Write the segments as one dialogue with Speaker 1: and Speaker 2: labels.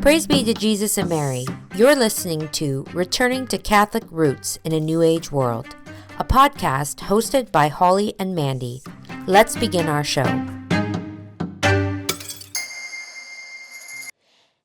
Speaker 1: Praise be to Jesus and Mary. You're listening to Returning to Catholic Roots in a New Age World, a podcast hosted by Holly and Mandy. Let's begin our show.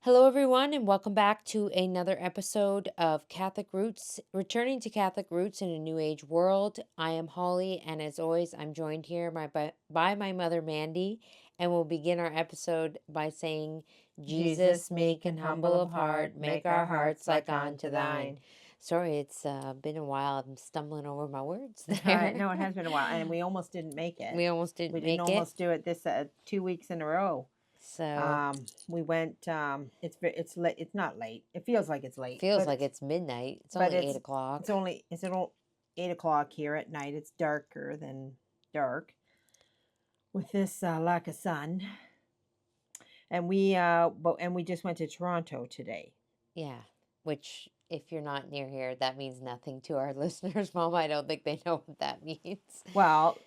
Speaker 1: Hello, everyone, and welcome back to another episode of Catholic Roots, Returning to Catholic Roots in a New Age World. I am Holly, and as always, I'm joined here by my mother, Mandy, and we'll begin our episode by saying, Jesus, meek and humble of heart, make our hearts like unto thine. Sorry, it's been a while. I'm stumbling over my words there.
Speaker 2: No, it has been a while, and we almost didn't make it.
Speaker 1: We almost didn't
Speaker 2: We
Speaker 1: make
Speaker 2: didn't
Speaker 1: it.
Speaker 2: almost do it this 2 weeks in a row.
Speaker 1: So
Speaker 2: we went. It's late. It's not late. It feels like it's late.
Speaker 1: feels like it's midnight. It's only 8 o'clock.
Speaker 2: It's 8 o'clock here at night. It's darker than dark with this lack of sun. And we just went to Toronto today.
Speaker 1: Yeah, which if you're not near here, that means nothing to our listeners, Mom. I don't think they know what that means.
Speaker 2: Well,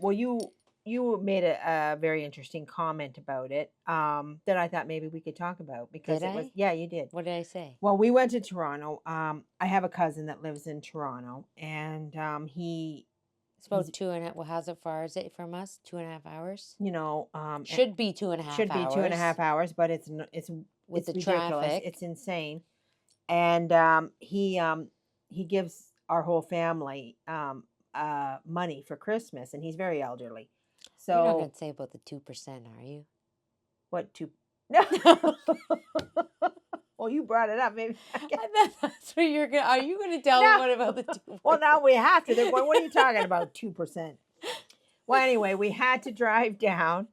Speaker 2: you made a very interesting comment about it that I thought maybe we could talk about because yeah, you did.
Speaker 1: What did I say?
Speaker 2: Well, we went to Toronto. I have a cousin that lives in Toronto, and
Speaker 1: It's about 2.5. Well, how's it far? Is it from us? 2.5 hours?
Speaker 2: Should
Speaker 1: be 2.5 hours.
Speaker 2: Should be 2.5 hours, but it's
Speaker 1: with the
Speaker 2: ridiculous.
Speaker 1: traffic.
Speaker 2: It's insane. And he gives our whole family money for Christmas, and he's very elderly. So
Speaker 1: you're not going to say about the 2%, are you?
Speaker 2: What 2? No. Well, you brought it up. Maybe
Speaker 1: that's what you're going to... Are you going to tell them what about the 2%?
Speaker 2: Well, now we have to. They're going, what are you talking about, 2%? Well, anyway, we had to drive down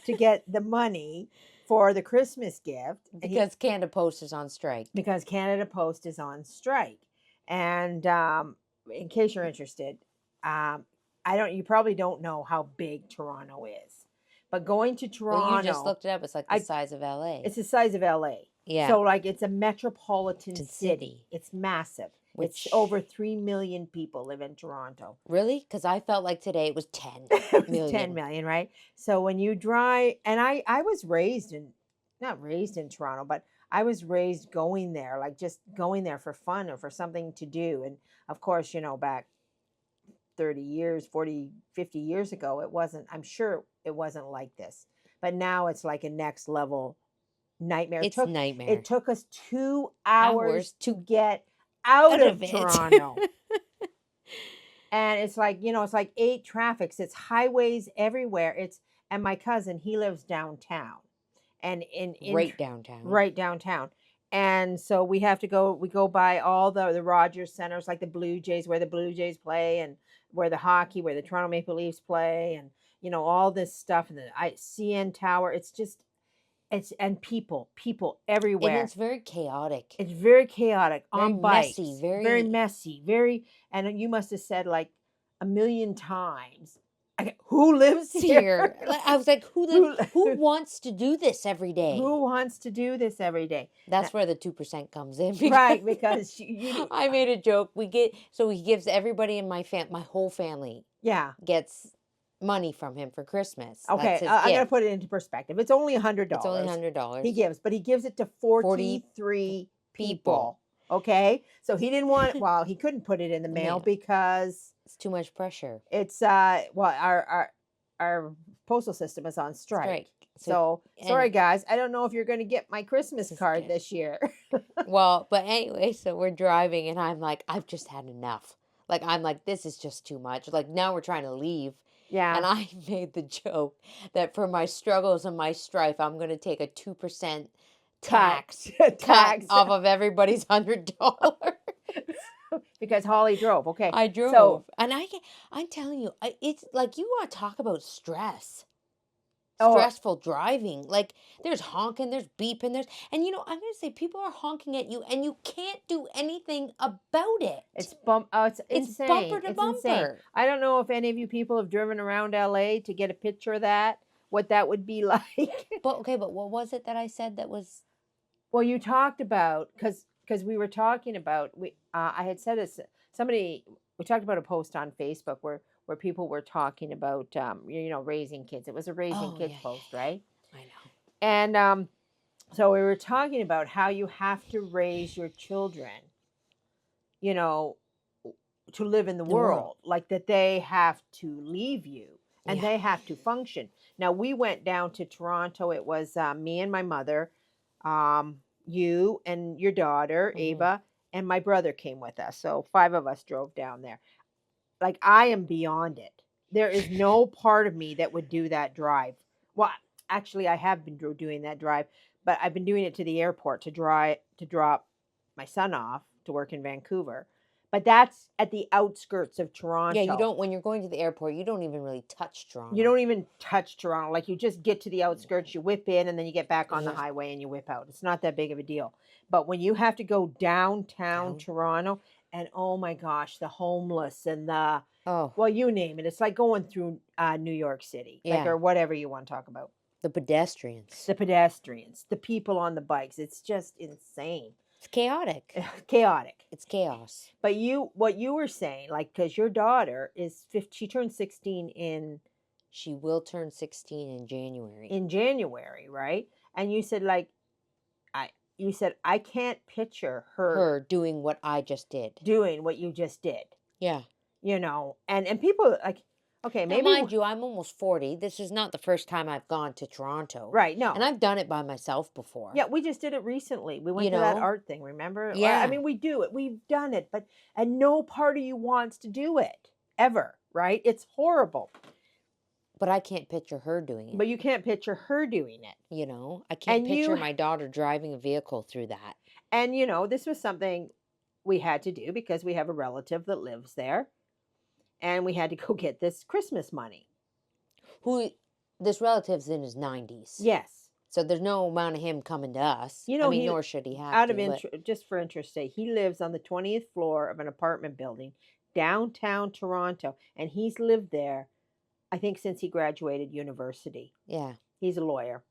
Speaker 2: to get the money for the Christmas gift.
Speaker 1: Because Canada Post is on strike.
Speaker 2: Because Canada Post is on strike. And in case you're interested, you probably don't know how big Toronto is. But going to Toronto...
Speaker 1: Well, you just looked it up. It's like the size of LA.
Speaker 2: It's the size of LA.
Speaker 1: Yeah.
Speaker 2: So, it's a metropolitan city. It's massive. It's over 3 million people live in Toronto.
Speaker 1: Really? Because I felt like today it was 10 million.
Speaker 2: 10 million, right? So when you drive... And I was not raised in Toronto, but I was raised going there, just going there for fun or for something to do. And, of course, back 30 years, 40, 50 years ago, I'm sure it wasn't like this. But now it's like a next level nightmare.
Speaker 1: It's nightmare.
Speaker 2: It took us 2 hours to get out of Toronto. And it's it's like 8 traffics. It's highways everywhere. And my cousin, he lives downtown. And
Speaker 1: right downtown.
Speaker 2: Right downtown. And so we go by all the Rogers centers, like the Blue Jays, where the Blue Jays play, and where the Toronto Maple Leafs play, and all this stuff, and the CN Tower. And people everywhere.
Speaker 1: And it's very chaotic.
Speaker 2: It's very chaotic on bikes.
Speaker 1: Messy,
Speaker 2: very messy, and you must have said like a million times, who lives here?
Speaker 1: I was like, who wants to do this every day?
Speaker 2: Who wants to do this every day?
Speaker 1: That's where the 2% comes in.
Speaker 2: Right, because
Speaker 1: I made a joke. He gives everybody in my whole family.
Speaker 2: Yeah.
Speaker 1: Gets money from him for Christmas.
Speaker 2: Okay, I'm going to put it into perspective. It's only $100.
Speaker 1: It's only $100.
Speaker 2: He gives it to 43 people. Okay? So he didn't want he couldn't put it in the mail because
Speaker 1: it's too much pressure.
Speaker 2: It's our postal system is on strike. So sorry guys, I don't know if you're going to get my Christmas card this year.
Speaker 1: Well, but anyway, so we're driving and I'm like, I've just had enough. I'm like, this is just too much. Now we're trying to leave.
Speaker 2: Yeah.
Speaker 1: And I made the joke that for my struggles and my strife, I'm going to take a 2% tax off of everybody's $100.
Speaker 2: Because Holly drove. Okay.
Speaker 1: I drove. So, and I'm telling you, it's like, you want to talk about stress. Stressful driving. There's honking, there's beeping, and I'm going to say people are honking at you and you can't do anything about it.
Speaker 2: It's insane.
Speaker 1: Bumper to bumper.
Speaker 2: Insane. I don't know if any of you people have driven around LA to get a picture of that, what that would be like.
Speaker 1: But what was it that I said that was?
Speaker 2: Well, you talked about, because we were talking about, I had said this, we talked about a post on Facebook where people were talking about, raising kids. It was a raising kids post, right?
Speaker 1: I know.
Speaker 2: And So we were talking about how you have to raise your children, you know, to live in the
Speaker 1: The world.
Speaker 2: world, like that they have to leave you and
Speaker 1: Yeah.
Speaker 2: they have to function. Now we went down to Toronto. It was me and my mother, you and your daughter
Speaker 1: Hmm.
Speaker 2: Ava, and my brother came with us. So five of us drove down there. Like, I am beyond it. There is no part of me that would do that drive. Well, actually, I have been doing that drive, but I've been doing it to the airport to drop my son off to work in Vancouver. But that's at the outskirts of
Speaker 1: Yeah, you
Speaker 2: Toronto.
Speaker 1: don't, when you're going to the airport, you don't even really touch
Speaker 2: You
Speaker 1: Toronto.
Speaker 2: don't even touch Toronto. Like, you just get to the outskirts, you whip in, and then you get back on the
Speaker 1: Yeah.
Speaker 2: highway and you whip out. It's not that big of a deal. But when you have to go downtown
Speaker 1: Down.
Speaker 2: Toronto, and oh my gosh, the homeless and the,
Speaker 1: Oh,
Speaker 2: well, you name it. It's like going through New York City, like,
Speaker 1: yeah.
Speaker 2: or whatever you want to talk about.
Speaker 1: The pedestrians.
Speaker 2: The pedestrians, the people on the bikes. It's just insane,
Speaker 1: It's chaotic.
Speaker 2: chaotic.
Speaker 1: It's chaos.
Speaker 2: But what you were saying, like, because your daughter is 50, she turned 16
Speaker 1: She will turn 16 in January.
Speaker 2: in January, right? And you said, like, you said I can't picture her
Speaker 1: Her doing what I just did.
Speaker 2: doing what you just did,
Speaker 1: Yeah.
Speaker 2: and people like, okay,
Speaker 1: Now,
Speaker 2: maybe
Speaker 1: mind you, I'm almost 40. This is not the first time I've gone to Toronto.
Speaker 2: right,
Speaker 1: And
Speaker 2: no.
Speaker 1: I've done it by myself before.
Speaker 2: Yeah, we just did it recently. We
Speaker 1: You
Speaker 2: went to that
Speaker 1: know?
Speaker 2: art thing, remember? I
Speaker 1: Yeah.
Speaker 2: mean, we do it. We've done it, but and no part of you wants to do it ever, right? It's horrible.
Speaker 1: But I can't picture her doing it.
Speaker 2: But you can't picture her doing it.
Speaker 1: You know? I can't
Speaker 2: And
Speaker 1: picture
Speaker 2: you
Speaker 1: my daughter driving a vehicle through that.
Speaker 2: and this was something we had to do because we have a relative that lives there, and we had to go get this Christmas money.
Speaker 1: Who, this relative's in his 90s.
Speaker 2: Yes.
Speaker 1: So there's no amount of him coming to us. I mean,
Speaker 2: He
Speaker 1: nor should he have
Speaker 2: out of
Speaker 1: to, but
Speaker 2: interest, just for interest's sake, he lives on the 20th floor of an apartment building downtown Toronto, and he's lived there, I think, since he graduated university.
Speaker 1: yeah.
Speaker 2: He's a lawyer.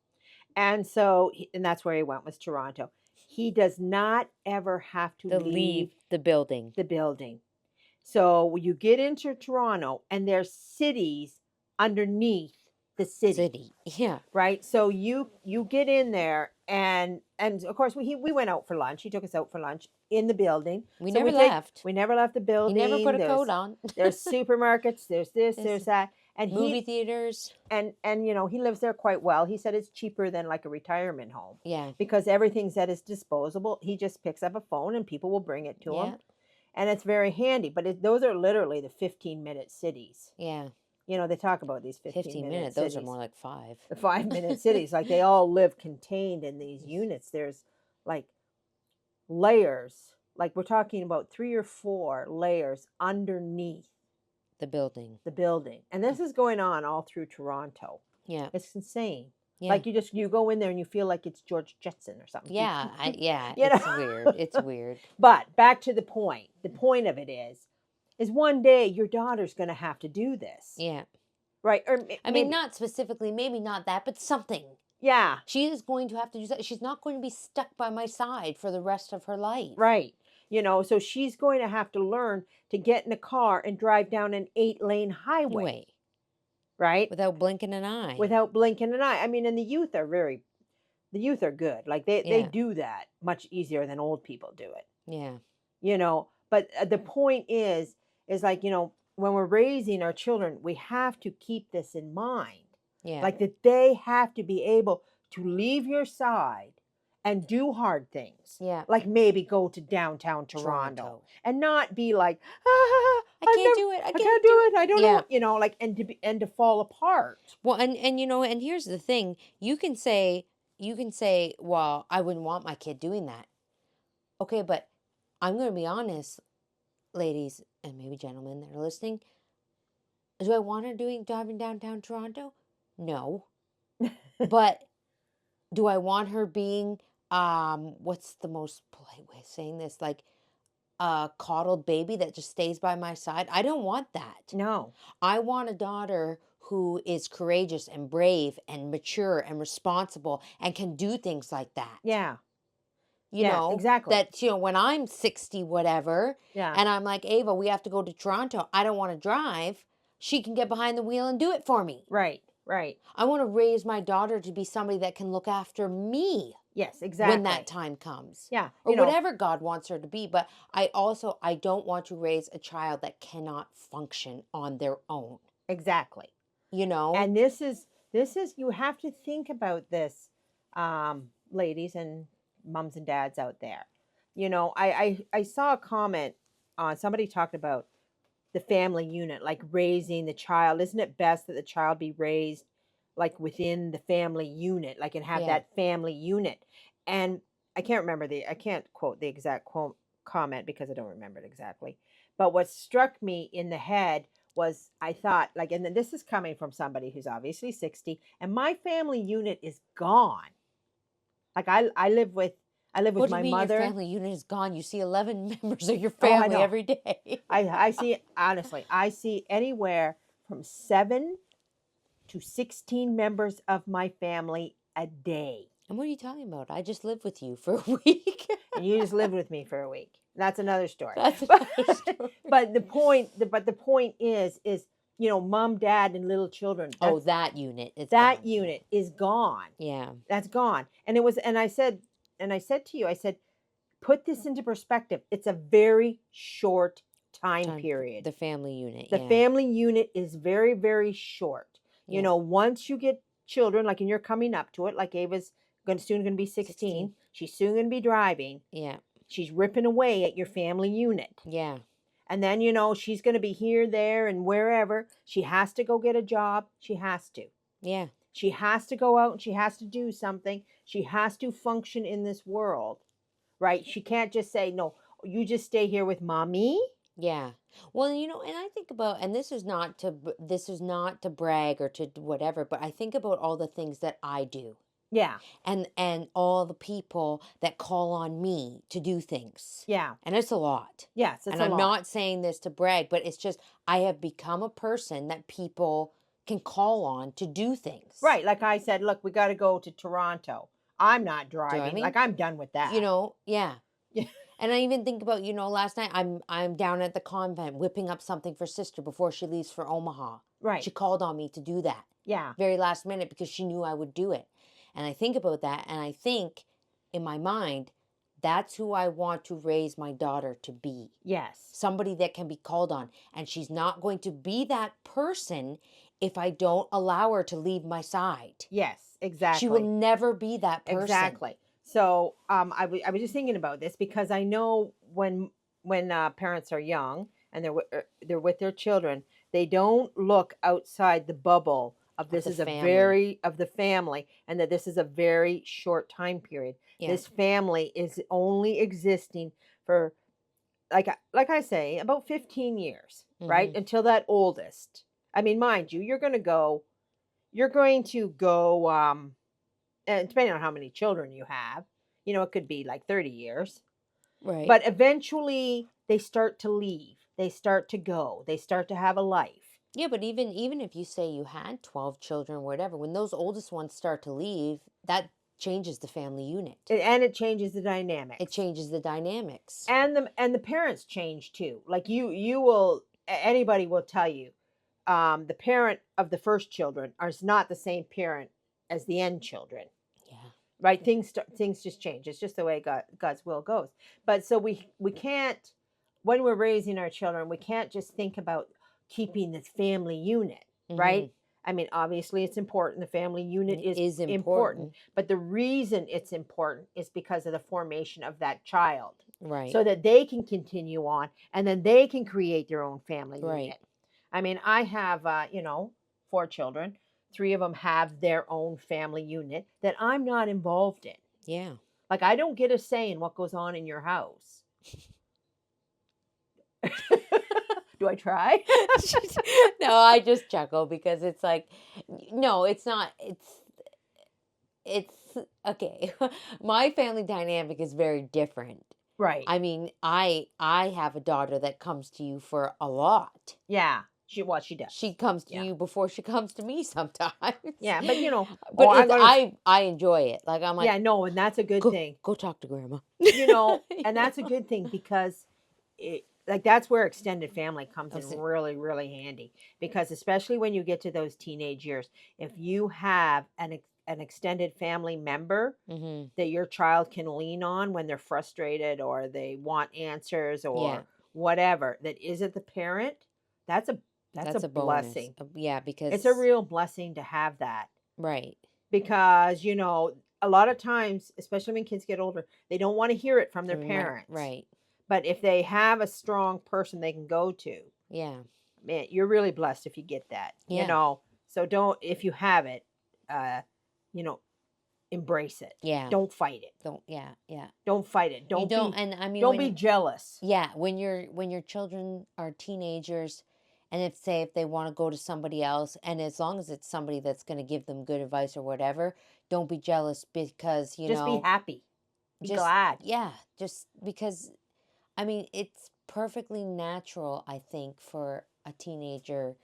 Speaker 2: And so, and that's where he went, was Toronto. He does not ever have to
Speaker 1: To
Speaker 2: leave
Speaker 1: leave the building.
Speaker 2: the building. So you get into Toronto, and there's cities underneath the city,
Speaker 1: Yeah.
Speaker 2: right? So you get in there, and of course we went out for lunch. He took us out for lunch in the building.
Speaker 1: We
Speaker 2: So
Speaker 1: never left.
Speaker 2: we never left the
Speaker 1: He never put
Speaker 2: building.
Speaker 1: a coat on.
Speaker 2: There's supermarkets, there's this,
Speaker 1: There's
Speaker 2: there's that. And
Speaker 1: movie theaters.
Speaker 2: and he lives there quite well. He said it's cheaper than like a retirement home
Speaker 1: Yeah.
Speaker 2: because everything's at his disposable. He just picks up a phone and people will bring it to
Speaker 1: Yeah.
Speaker 2: him. And it's very handy, but those are literally the 15-minute cities.
Speaker 1: Yeah.
Speaker 2: They talk about these
Speaker 1: 15
Speaker 2: 15-minute
Speaker 1: minutes.
Speaker 2: cities.
Speaker 1: Those are more like 5.
Speaker 2: The 5-minute cities, like, they all live contained in these units. There's like layers, like we're talking about 3 or 4 layers underneath
Speaker 1: The building.
Speaker 2: the building. And this is going on all through Toronto.
Speaker 1: Yeah.
Speaker 2: It's insane.
Speaker 1: Yeah.
Speaker 2: Like, you go in there and you feel like it's George Jetson or something.
Speaker 1: Yeah. Yeah.
Speaker 2: You
Speaker 1: It's
Speaker 2: know?
Speaker 1: weird. It's weird.
Speaker 2: But back to the point. The point of it is one day your daughter's going to have to do this.
Speaker 1: Yeah.
Speaker 2: Right? Or
Speaker 1: I mean, not specifically, maybe not that, but something.
Speaker 2: yeah.
Speaker 1: She is going to have to do that. She's not going to be stuck by my side for the rest of her life.
Speaker 2: Right. So she's going to have to learn to get in a car and drive down an 8-lane highway.
Speaker 1: Anyway,
Speaker 2: Right?
Speaker 1: without blinking an eye.
Speaker 2: Without blinking an eye. I mean, and the youth are good. Like, they
Speaker 1: Yeah.
Speaker 2: do that much easier than old people do it.
Speaker 1: Yeah.
Speaker 2: But the point is like, when we're raising our children, we have to keep this in mind.
Speaker 1: Yeah.
Speaker 2: Like, that they have to be able to leave your side and do hard things.
Speaker 1: Yeah.
Speaker 2: Like, maybe go to downtown Toronto. And not be like,
Speaker 1: I can't do it.
Speaker 2: I can't do it. I don't
Speaker 1: Yeah.
Speaker 2: know, like, and to fall apart.
Speaker 1: Well, and and here's the thing. You can say, well, I wouldn't want my kid doing that. Okay, but I'm going to be honest, ladies and maybe gentlemen that are listening. Do I want her driving downtown Toronto? No. But do I want her being what's the most polite way of saying this? Like a coddled baby that just stays by my side? I don't want that.
Speaker 2: No.
Speaker 1: I want a daughter who is courageous and brave and mature and responsible and can do things like that.
Speaker 2: Yeah.
Speaker 1: You
Speaker 2: Yeah,
Speaker 1: know,
Speaker 2: exactly.
Speaker 1: that, when I'm 60, whatever,
Speaker 2: Yeah.
Speaker 1: and I'm like, Ava, we have to go to Toronto. I don't want to drive. She can get behind the wheel and do it for me.
Speaker 2: Right. Right.
Speaker 1: I want to raise my daughter to be somebody that can look after me
Speaker 2: Yes,
Speaker 1: when that
Speaker 2: exactly.
Speaker 1: time comes,
Speaker 2: Yeah,
Speaker 1: or whatever God wants her to be. But I don't want to raise a child that cannot function on their own,
Speaker 2: exactly.
Speaker 1: you know?
Speaker 2: And this is you have to think about this, ladies and moms and dads out there. I saw a comment on somebody talked about the family unit, like raising the child. Isn't it best that the child be raised like within the family unit, like and have
Speaker 1: Yeah.
Speaker 2: that family unit? And I can't quote the exact quote comment because I don't remember it exactly. But what struck me in the head was I thought like, and then this is coming from somebody who's obviously 60, and my family unit is gone. Like I live with
Speaker 1: What do you
Speaker 2: my
Speaker 1: mean your
Speaker 2: mother.
Speaker 1: family unit is gone? You see 11 members of your
Speaker 2: Oh, I
Speaker 1: family
Speaker 2: know.
Speaker 1: every day.
Speaker 2: I see, honestly, I see anywhere from 7 to 16 members of my family a day.
Speaker 1: And what are you talking about? I just lived with you for a week.
Speaker 2: And you just lived with me for a week. That's another story.
Speaker 1: That's
Speaker 2: But
Speaker 1: another story.
Speaker 2: but the point is, mom, dad, and little children.
Speaker 1: Oh, that unit is
Speaker 2: That
Speaker 1: gone. Yeah.
Speaker 2: unit is gone.
Speaker 1: Yeah.
Speaker 2: That's gone. And I said to you, I said, put this into perspective. It's a very short time period.
Speaker 1: The family unit.
Speaker 2: The
Speaker 1: Yeah.
Speaker 2: family unit is very, very short.
Speaker 1: Yeah.
Speaker 2: Once you get children, like, and you're coming up to it, like Ava's soon going to be 16. She's soon going to be driving.
Speaker 1: Yeah.
Speaker 2: She's ripping away at your family unit.
Speaker 1: Yeah.
Speaker 2: And then, she's going to be here, there, and wherever. She has to go get a job. She has to.
Speaker 1: Yeah.
Speaker 2: She has to go out and she has to do something. She has to function in this world, right? She can't just say, no, you just stay here with mommy.
Speaker 1: Yeah. Well, and I think about, and this is not to brag or to whatever, but I think about all the things that I do,
Speaker 2: Yeah.
Speaker 1: and all the people that call on me to do things.
Speaker 2: Yeah.
Speaker 1: And it's a lot.
Speaker 2: Yes, it's
Speaker 1: And
Speaker 2: a
Speaker 1: I'm
Speaker 2: lot.
Speaker 1: not saying this to brag, but it's just I have become a person that people can call on to do things.
Speaker 2: Right. Like I said, look, we got to go to Toronto. I'm not driving.
Speaker 1: mean?
Speaker 2: Like, I'm done with that.
Speaker 1: Yeah.
Speaker 2: Yeah.
Speaker 1: And I even think about, last night I'm down at the convent whipping up something for sister before she leaves for Omaha.
Speaker 2: Right.
Speaker 1: She called on me to do that.
Speaker 2: Yeah.
Speaker 1: Very last minute because she knew I would do it. And I think about that and I think in my mind, that's who I want to raise my daughter to be.
Speaker 2: Yes.
Speaker 1: Somebody that can be called on. And she's not going to be that person if I don't allow her to leave my side.
Speaker 2: Yes, exactly.
Speaker 1: She will never be that person.
Speaker 2: Exactly. So I was just thinking about this because I know when parents are young and they're with their children, they don't look outside the bubble of this
Speaker 1: the
Speaker 2: is a
Speaker 1: family.
Speaker 2: very of the family, and that this is a very short time period.
Speaker 1: Yeah.
Speaker 2: This family is only existing for like I say about 15 years, right? Until that oldest. I mean, mind you, you're going to go and depending on how many children you have, it could be like 30 years.
Speaker 1: Right.
Speaker 2: But eventually they start to leave. They start to go. They start to have a life.
Speaker 1: Yeah, but even if you say you had 12 children or whatever, when those oldest ones start to leave, that changes the family unit.
Speaker 2: And it changes the dynamics.
Speaker 1: It changes the dynamics.
Speaker 2: And the parents change too. Like anybody will tell you, the parent of the first children is not the same parent as the end children.
Speaker 1: Yeah.
Speaker 2: Right? Things just change. It's just the way God's will goes. But so we can't, when we're raising our children, we can't just think about keeping this family unit, right? I mean, obviously it's important. The family unit is important. But the reason it's important is because of the formation of that child.
Speaker 1: Right.
Speaker 2: So that they can continue on and then they can create their own family unit. I mean, I have, 4 children. 3 of them have their own family unit that I'm not involved in.
Speaker 1: Yeah.
Speaker 2: Like, I don't get a say in what goes on in your house. Do I try?
Speaker 1: No, I just chuckle because it's like, no, it's not. It's okay. My family dynamic is very different.
Speaker 2: Right.
Speaker 1: I mean, I have a daughter that comes to you for a lot.
Speaker 2: Yeah. She does.
Speaker 1: She comes to you before she comes to me sometimes.
Speaker 2: Yeah, but
Speaker 1: I enjoy it. Like I'm like,
Speaker 2: yeah, and that's a good thing.
Speaker 1: Go talk to grandma.
Speaker 2: And that's a good thing because like that's where extended family comes in
Speaker 1: Was it?
Speaker 2: really, really handy, because especially when you get to those teenage years, if you have an extended family member
Speaker 1: Mm-hmm.
Speaker 2: that your child can lean on when they're frustrated or they want answers
Speaker 1: Yeah,
Speaker 2: or whatever, that isn't the parent, that's a that's a
Speaker 1: that's a bonus.
Speaker 2: blessing.
Speaker 1: Yeah,
Speaker 2: It's a
Speaker 1: because
Speaker 2: real blessing to have that,
Speaker 1: right,
Speaker 2: because a lot of times, especially when kids get older, they don't want to hear it from their parents.
Speaker 1: right.
Speaker 2: But if they have a strong person they can go to,
Speaker 1: Yeah,
Speaker 2: man, you're really blessed if you get that.
Speaker 1: yeah,
Speaker 2: So don't, if you have it, uh, you know, embrace it.
Speaker 1: yeah.
Speaker 2: Don't fight it.
Speaker 1: Don't. Yeah, yeah.
Speaker 2: Don't fight it.
Speaker 1: You don't. And I mean,
Speaker 2: Don't be
Speaker 1: when
Speaker 2: jealous.
Speaker 1: yeah, when your children are teenagers, and if say if they want to go to somebody else, and as long as it's somebody that's going to give them good advice or whatever, don't be jealous because
Speaker 2: Just be happy. Be
Speaker 1: just
Speaker 2: glad.
Speaker 1: yeah, just because I mean it's perfectly natural, I think, for a teenager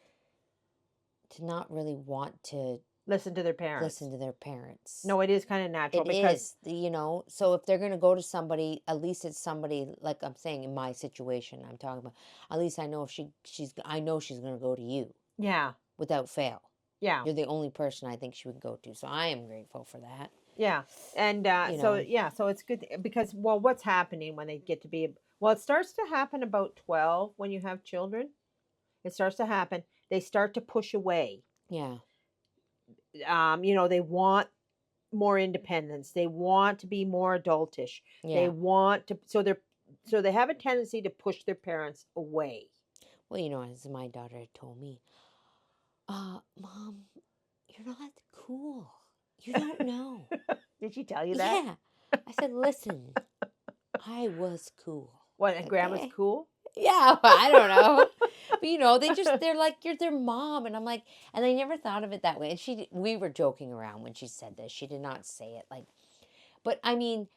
Speaker 1: to not really want to
Speaker 2: Listen to their parents.
Speaker 1: listen to their parents.
Speaker 2: No, it is kind of natural
Speaker 1: It
Speaker 2: because,
Speaker 1: is, so if they're going to go to somebody, at least it's somebody like I'm saying in my situation I'm talking about. At least I know if I know she's going to go to you
Speaker 2: yeah,
Speaker 1: without fail.
Speaker 2: yeah.
Speaker 1: You're the only person I think she would go to. So I am grateful for that.
Speaker 2: Yeah. And
Speaker 1: You
Speaker 2: so,
Speaker 1: know.
Speaker 2: yeah, so it's good because, well, what's happening when they get to be, well, it starts to happen about 12 when you have children. It starts to happen. They start to push away.
Speaker 1: Yeah.
Speaker 2: They want more independence. They want to be more adultish. They
Speaker 1: Yeah.
Speaker 2: want to, so they have a tendency to push their parents away.
Speaker 1: Well, as my daughter had told me, Mom, you're not cool. You don't know.
Speaker 2: Did she tell you that?
Speaker 1: Yeah. I said, listen, I was cool.
Speaker 2: What, and grandma's
Speaker 1: Okay.
Speaker 2: cool?
Speaker 1: Yeah, I don't know. But they're like, you're their mom. And I'm like, and I never thought of it that way. And we were joking around when she said this. She did not say it like, but I mean,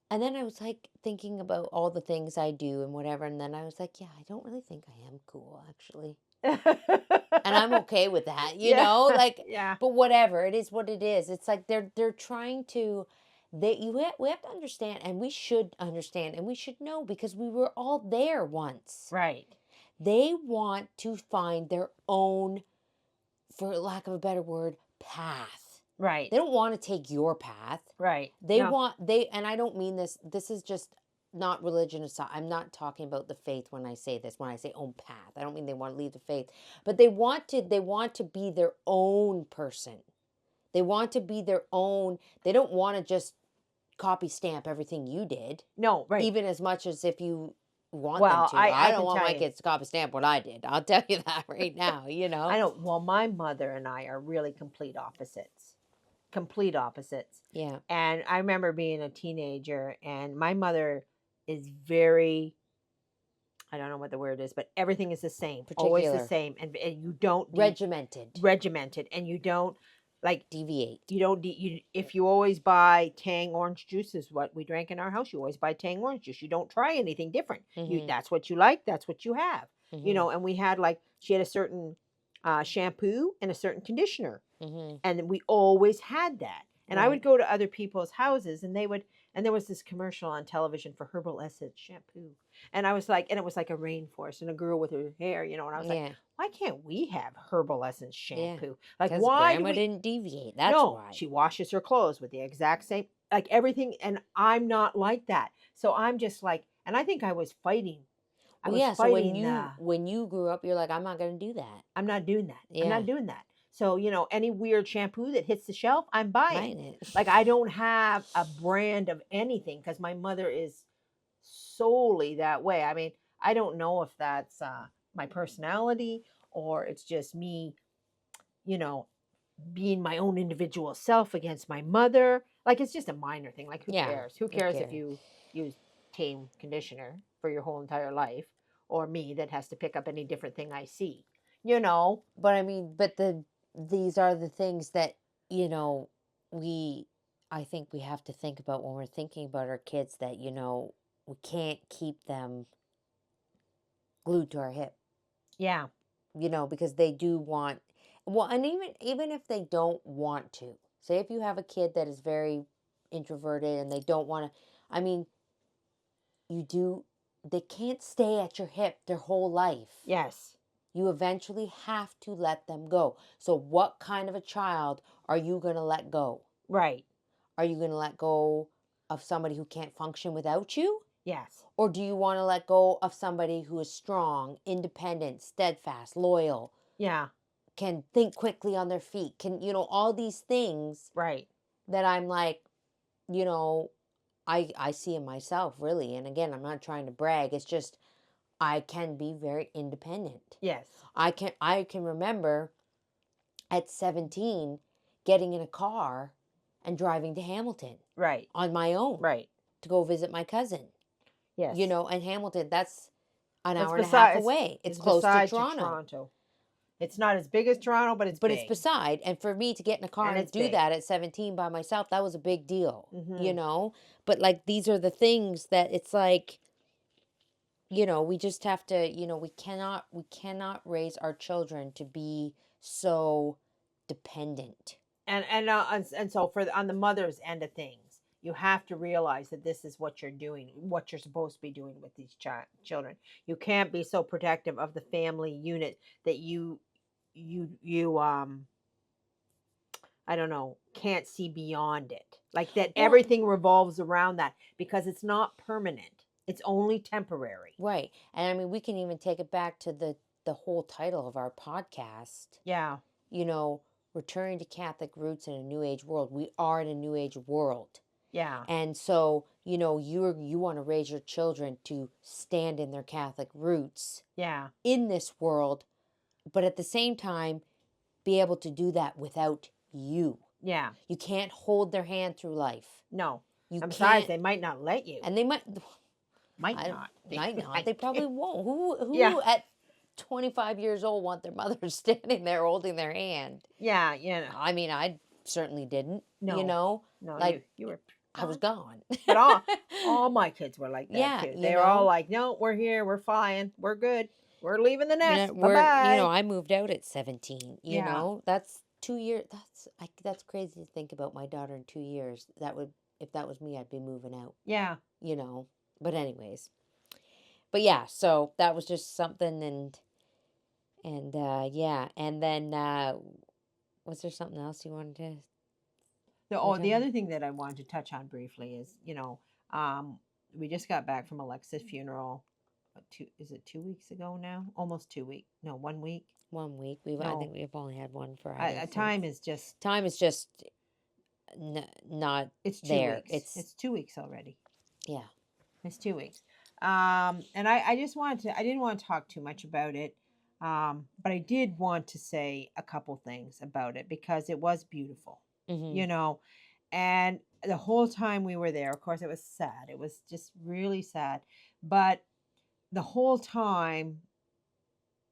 Speaker 1: and then I was like thinking about all the things I do and whatever. And then I was like, yeah, I don't really think I am cool actually. And I'm okay with that,
Speaker 2: Yeah.
Speaker 1: like,
Speaker 2: Yeah.
Speaker 1: but whatever, it is what it is. It's like they're trying to, we have to understand, and we should understand, and we should know because we were all there once.
Speaker 2: Right.
Speaker 1: They want to find their own, for lack of a better word, path.
Speaker 2: Right.
Speaker 1: They don't want to take your path.
Speaker 2: Right.
Speaker 1: They
Speaker 2: No.
Speaker 1: want, and I don't mean this is just not religion aside. I'm not talking about the faith when I say this, when I say own path. I don't mean they want to leave the faith, but they want to be their own person. They want to be their own. They don't want to just copy stamp everything you did,
Speaker 2: No, right.
Speaker 1: even as much as if you want them
Speaker 2: Well,
Speaker 1: to. I
Speaker 2: I
Speaker 1: don't
Speaker 2: can
Speaker 1: want
Speaker 2: tell
Speaker 1: my
Speaker 2: you.
Speaker 1: kids to copy stamp what I did. I'll tell you that right now,
Speaker 2: I know. Well, my mother and I are really complete opposites. Complete opposites.
Speaker 1: Yeah.
Speaker 2: And I remember being a teenager, and my mother is very, I don't know what the word is, but everything is the same, always the
Speaker 1: Particular.
Speaker 2: same. And you don't
Speaker 1: Regimented.
Speaker 2: regimented, and you don't like,
Speaker 1: Deviate.
Speaker 2: you don't if you always buy Tang orange juice, is what we drank in our house. You always buy Tang orange juice. You don't try anything different.
Speaker 1: Mm-hmm.
Speaker 2: That's what you like. That's what you have.
Speaker 1: Mm-hmm.
Speaker 2: And we had, like, she had a certain shampoo and a certain conditioner,
Speaker 1: Mm-hmm.
Speaker 2: and we always had that. And I would
Speaker 1: Right.
Speaker 2: go to other people's houses, and there was this commercial on television for herbal essence shampoo, and I was like, and it was like a rainforest and a girl with her hair, and I was like,
Speaker 1: Yeah.
Speaker 2: why can't we have herbal essence
Speaker 1: Yeah.
Speaker 2: shampoo? Like,
Speaker 1: Because
Speaker 2: why do
Speaker 1: grandma
Speaker 2: we?
Speaker 1: didn't deviate. That's
Speaker 2: No,
Speaker 1: why.
Speaker 2: she washes her clothes with the exact same, like everything, and I'm not like that. So I'm just like, and I think I was fighting. I
Speaker 1: Well,
Speaker 2: was
Speaker 1: yeah. So when
Speaker 2: fighting
Speaker 1: you
Speaker 2: the,
Speaker 1: when you grew up, you're like, I'm not gonna do that.
Speaker 2: I'm not doing that. I'm
Speaker 1: Yeah.
Speaker 2: not doing that. So, any weird shampoo that hits the shelf, I'm buying.
Speaker 1: Buying it.
Speaker 2: Like, I don't have a brand of anything because my mother is solely that way. I mean, I don't know if that's my personality, or it's just me, you know, being my own individual self against my mother. Like, it's just a minor thing. Like, who
Speaker 1: Yeah.
Speaker 2: cares? Who
Speaker 1: Who
Speaker 2: cares if
Speaker 1: cares?
Speaker 2: you use tame conditioner for your whole entire life, or me that has to pick up any different thing I see? You know?
Speaker 1: But I mean, these are the things that we I think we have to think about when we're thinking about our kids that we can't keep them glued to our hip.
Speaker 2: Yeah.
Speaker 1: Because they do want, well, and even if they don't want to, say if you have a kid that is very introverted and they don't want to, I mean, you do they can't stay at your hip their whole life.
Speaker 2: Yes.
Speaker 1: You eventually have to let them go. So what kind of a child are you going to let go?
Speaker 2: Right.
Speaker 1: Are you going to let go of somebody who can't function without you?
Speaker 2: Yes.
Speaker 1: Or do you want to let go of somebody who is strong, independent, steadfast, loyal,
Speaker 2: Yeah.
Speaker 1: can think quickly on their feet, can, all these things
Speaker 2: Right.
Speaker 1: that I'm like, you know, I see in myself really. And again, I'm not trying to brag. It's just I can be very independent.
Speaker 2: Yes.
Speaker 1: I can remember at 17 getting in a car and driving to Hamilton
Speaker 2: Right.
Speaker 1: on my own
Speaker 2: Right.
Speaker 1: to go visit my cousin.
Speaker 2: Yes.
Speaker 1: And Hamilton, that's an
Speaker 2: It's
Speaker 1: hour and a half
Speaker 2: beside
Speaker 1: away. It's
Speaker 2: it's
Speaker 1: close to
Speaker 2: beside to
Speaker 1: Toronto.
Speaker 2: Toronto. It's not as big as Toronto, but it's
Speaker 1: But it's
Speaker 2: big.
Speaker 1: beside. And for me to get in a car
Speaker 2: And
Speaker 1: and
Speaker 2: it's
Speaker 1: do
Speaker 2: big.
Speaker 1: that at 17 by myself, that was a big deal,
Speaker 2: Mm-hmm.
Speaker 1: But like these are the things that it's like, we just have to, we cannot raise our children to be so dependent.
Speaker 2: And so on the mother's end of things, you have to realize that this is what you're doing, what you're supposed to be doing with these children. You can't be so protective of the family unit that you I don't know, can't see beyond it. Like that
Speaker 1: Well,
Speaker 2: everything revolves around that because it's not permanent. It's only temporary.
Speaker 1: right. And I mean, we can even take it back to the whole title of our podcast,
Speaker 2: Yeah.
Speaker 1: you know, returning to Catholic roots in a new age world. We are in a new age world.
Speaker 2: Yeah.
Speaker 1: And so, you want to raise your children to stand in their Catholic roots
Speaker 2: Yeah.
Speaker 1: in this world, but at the same time, be able to do that without you.
Speaker 2: Yeah.
Speaker 1: You can't hold their hand through life.
Speaker 2: No.
Speaker 1: You
Speaker 2: And besides,
Speaker 1: can't,
Speaker 2: they might not let you.
Speaker 1: and they
Speaker 2: Might
Speaker 1: I
Speaker 2: not. They
Speaker 1: might not. They
Speaker 2: might.
Speaker 1: probably won't. Who
Speaker 2: Yeah.
Speaker 1: who at 25 years old want their mother standing there holding their hand?
Speaker 2: Yeah. Yeah.
Speaker 1: I mean, I certainly didn't.
Speaker 2: No. No,
Speaker 1: Like
Speaker 2: you were
Speaker 1: I was
Speaker 2: gone.
Speaker 1: gone.
Speaker 2: But all my kids were like that
Speaker 1: Yeah,
Speaker 2: too. They were all like, "No, we're here. We're flying. We're good. We're leaving the
Speaker 1: I mean,
Speaker 2: nest. Bye bye."
Speaker 1: I moved out at 17.
Speaker 2: Yeah.
Speaker 1: That's 2 years. That's crazy to think about my daughter in 2 years. If that was me, I'd be moving out.
Speaker 2: Yeah.
Speaker 1: You know. But anyways, but yeah. So that was just something, and yeah, and then was there something else you wanted to?
Speaker 2: The other thing that I wanted to touch on briefly is, um, we just got back from Alexa's funeral. Is it 2 weeks ago now? Almost 2 weeks. No, 1 week.
Speaker 1: 1 week. I
Speaker 2: No,
Speaker 1: think we've only had one Friday
Speaker 2: time
Speaker 1: since.
Speaker 2: is just.
Speaker 1: Time is just not
Speaker 2: It's two
Speaker 1: there.
Speaker 2: weeks. It's 2 weeks already.
Speaker 1: Yeah.
Speaker 2: It's 2 weeks. And I just wanted to. I didn't want to talk too much about it. But I did want to say a couple things about it because it was beautiful.
Speaker 1: Mm-hmm.
Speaker 2: You know, and the whole time we were there, of course, it was sad. It was just really sad. But the whole time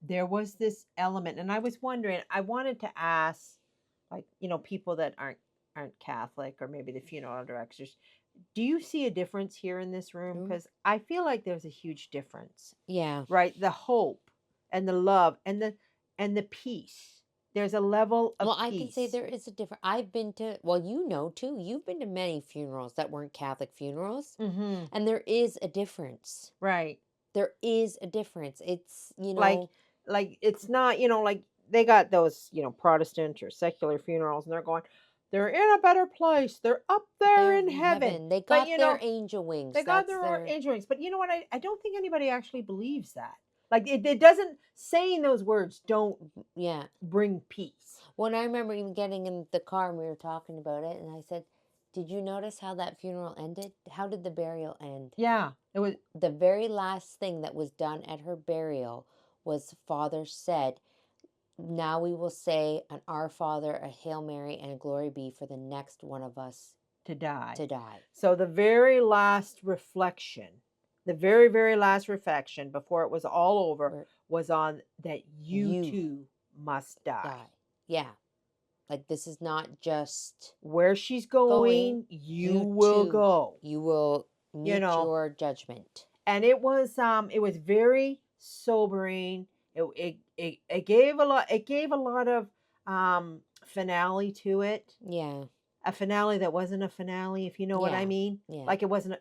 Speaker 2: there was this element, and I was wondering, I wanted to ask, like, people that aren't Catholic, or maybe the funeral directors, do you see a difference here in this room?
Speaker 1: Mm.
Speaker 2: Because I feel like there's a huge difference,
Speaker 1: Yeah.
Speaker 2: right? The hope and the love and the peace. There's a level of
Speaker 1: Well, I can say
Speaker 2: peace.
Speaker 1: there is a difference. I've been to, well, too, you've been to many funerals that weren't Catholic funerals,
Speaker 2: Mm-hmm.
Speaker 1: and there is a difference.
Speaker 2: Right.
Speaker 1: There is a difference. It's,
Speaker 2: Like it's not, like they got those, Protestant or secular funerals, and they're in a better place. They're up there
Speaker 1: they're
Speaker 2: in
Speaker 1: in
Speaker 2: heaven.
Speaker 1: heaven. They
Speaker 2: But
Speaker 1: got their angel wings.
Speaker 2: they got
Speaker 1: That's
Speaker 2: their own
Speaker 1: their,
Speaker 2: injuries. But you know what? I don't think anybody actually believes that. Like it doesn't, saying those words don't
Speaker 1: yeah.
Speaker 2: bring peace.
Speaker 1: When I remember even getting in the car and we were talking about it, and I said, did you notice how that funeral ended? How did the burial end?
Speaker 2: Yeah, it was.
Speaker 1: The very last thing that was done at her burial was Father said, now we will say an Our Father, a Hail Mary, and a Glory be for the next one of us
Speaker 2: To die.
Speaker 1: to die.
Speaker 2: So the very last reflection, the very, very last reflection before it was all over, was on that you too must die.
Speaker 1: Yeah. Like this is not just
Speaker 2: Where she's going, you will
Speaker 1: too,
Speaker 2: go.
Speaker 1: you will meet your judgment.
Speaker 2: And it was very sobering. It gave a lot. It gave a lot of finale to it.
Speaker 1: Yeah.
Speaker 2: A finale that wasn't a finale, if you know what I mean.
Speaker 1: Yeah.
Speaker 2: Like it wasn't,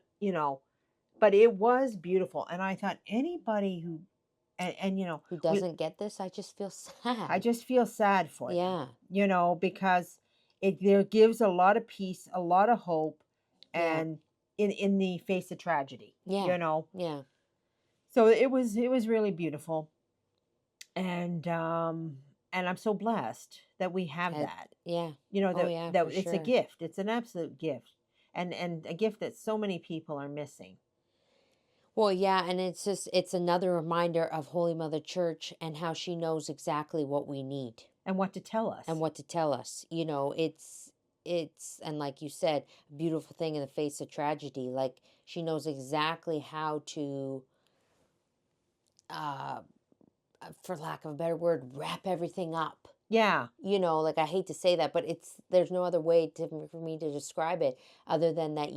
Speaker 2: but it was beautiful. And I thought anybody who, and
Speaker 1: Who
Speaker 2: we,
Speaker 1: doesn't get this? I just feel
Speaker 2: I
Speaker 1: sad.
Speaker 2: just feel sad for them,
Speaker 1: Yeah.
Speaker 2: because it there gives a lot of peace, a lot of hope,
Speaker 1: Yeah.
Speaker 2: and in the face of tragedy,
Speaker 1: Yeah. Yeah.
Speaker 2: So it was really beautiful, and I'm so blessed that we have
Speaker 1: That,
Speaker 2: that.
Speaker 1: yeah. Oh,
Speaker 2: That
Speaker 1: yeah,
Speaker 2: that
Speaker 1: for
Speaker 2: it's a
Speaker 1: sure.
Speaker 2: gift. It's an absolute gift, and a gift that so many people are missing.
Speaker 1: Well, yeah, and it's another reminder of Holy Mother Church and how she knows exactly what we need
Speaker 2: And what to tell
Speaker 1: and
Speaker 2: us.
Speaker 1: what to tell us. It's and like you said, a beautiful thing in the face of tragedy. Like she knows exactly how to uh for lack of a better word, wrap everything up.
Speaker 2: Yeah.
Speaker 1: Like I hate to say that, but there's no other way for me to describe it other than that,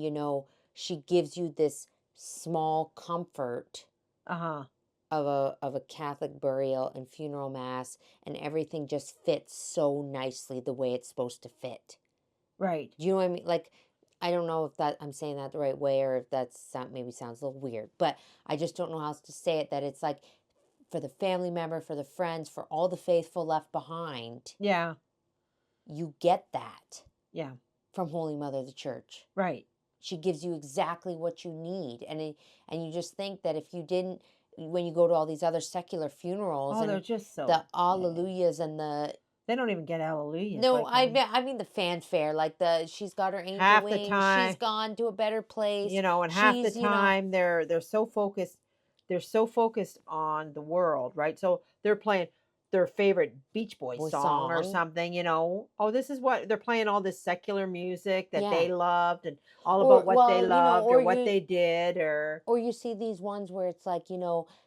Speaker 1: she gives you this small comfort
Speaker 2: Uh-huh.
Speaker 1: of a Catholic burial and funeral mass, and everything just fits so nicely the way it's supposed to fit.
Speaker 2: Right.
Speaker 1: Do you know what I mean? Like, I don't know if that I'm saying that the right way or if maybe sounds a little weird, but I just don't know how else to say it. That it's like for the family member, for the friends, for all the faithful left behind,
Speaker 2: Yeah.
Speaker 1: you get that
Speaker 2: Yeah.
Speaker 1: from Holy Mother the Church.
Speaker 2: Right.
Speaker 1: She gives you exactly what you need, and you just think that if you didn't, when you go to all these other secular funerals
Speaker 2: Oh, they're
Speaker 1: and
Speaker 2: just so
Speaker 1: the alleluias and the
Speaker 2: they don't even get hallelujahs
Speaker 1: no,
Speaker 2: like them.
Speaker 1: I mean the fanfare, like she's got her angel
Speaker 2: Half the
Speaker 1: wings, she's
Speaker 2: time,
Speaker 1: gone to a better place,
Speaker 2: and half the
Speaker 1: she's
Speaker 2: time they're so focused on the world, right? So they're playing their favorite Beach Boys
Speaker 1: boy
Speaker 2: song or
Speaker 1: song,
Speaker 2: something. Oh, this is what they're playing, all this secular music that
Speaker 1: yeah,
Speaker 2: they loved, and all about
Speaker 1: or
Speaker 2: what they
Speaker 1: well,
Speaker 2: loved or what they did or
Speaker 1: or you see these ones where it's like,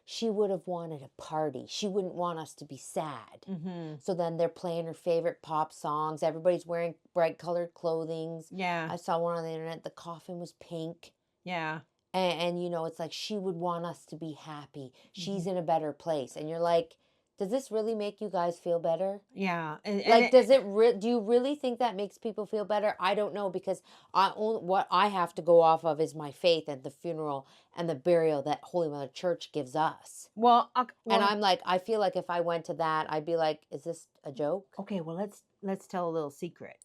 Speaker 1: she would have wanted a party. She wouldn't want us to be sad.
Speaker 2: mhm.
Speaker 1: So then they're playing her favorite pop songs. Everybody's wearing bright colored clothing.
Speaker 2: Yeah.
Speaker 1: I saw one on the internet. The coffin was pink.
Speaker 2: Yeah.
Speaker 1: And it's like she would want us to be happy. She's
Speaker 2: Mhm.
Speaker 1: in a better place. And you're like, does this really make you guys feel better?
Speaker 2: Yeah. And
Speaker 1: Like, do you really think that makes people feel better? I don't know because what I have to go off of is my faith and the funeral and the burial that Holy Mother Church gives us. And
Speaker 2: well,
Speaker 1: I'm like, I feel like if I went to that, I'd be like, is this a joke?
Speaker 2: okay, well, let's tell a little secret.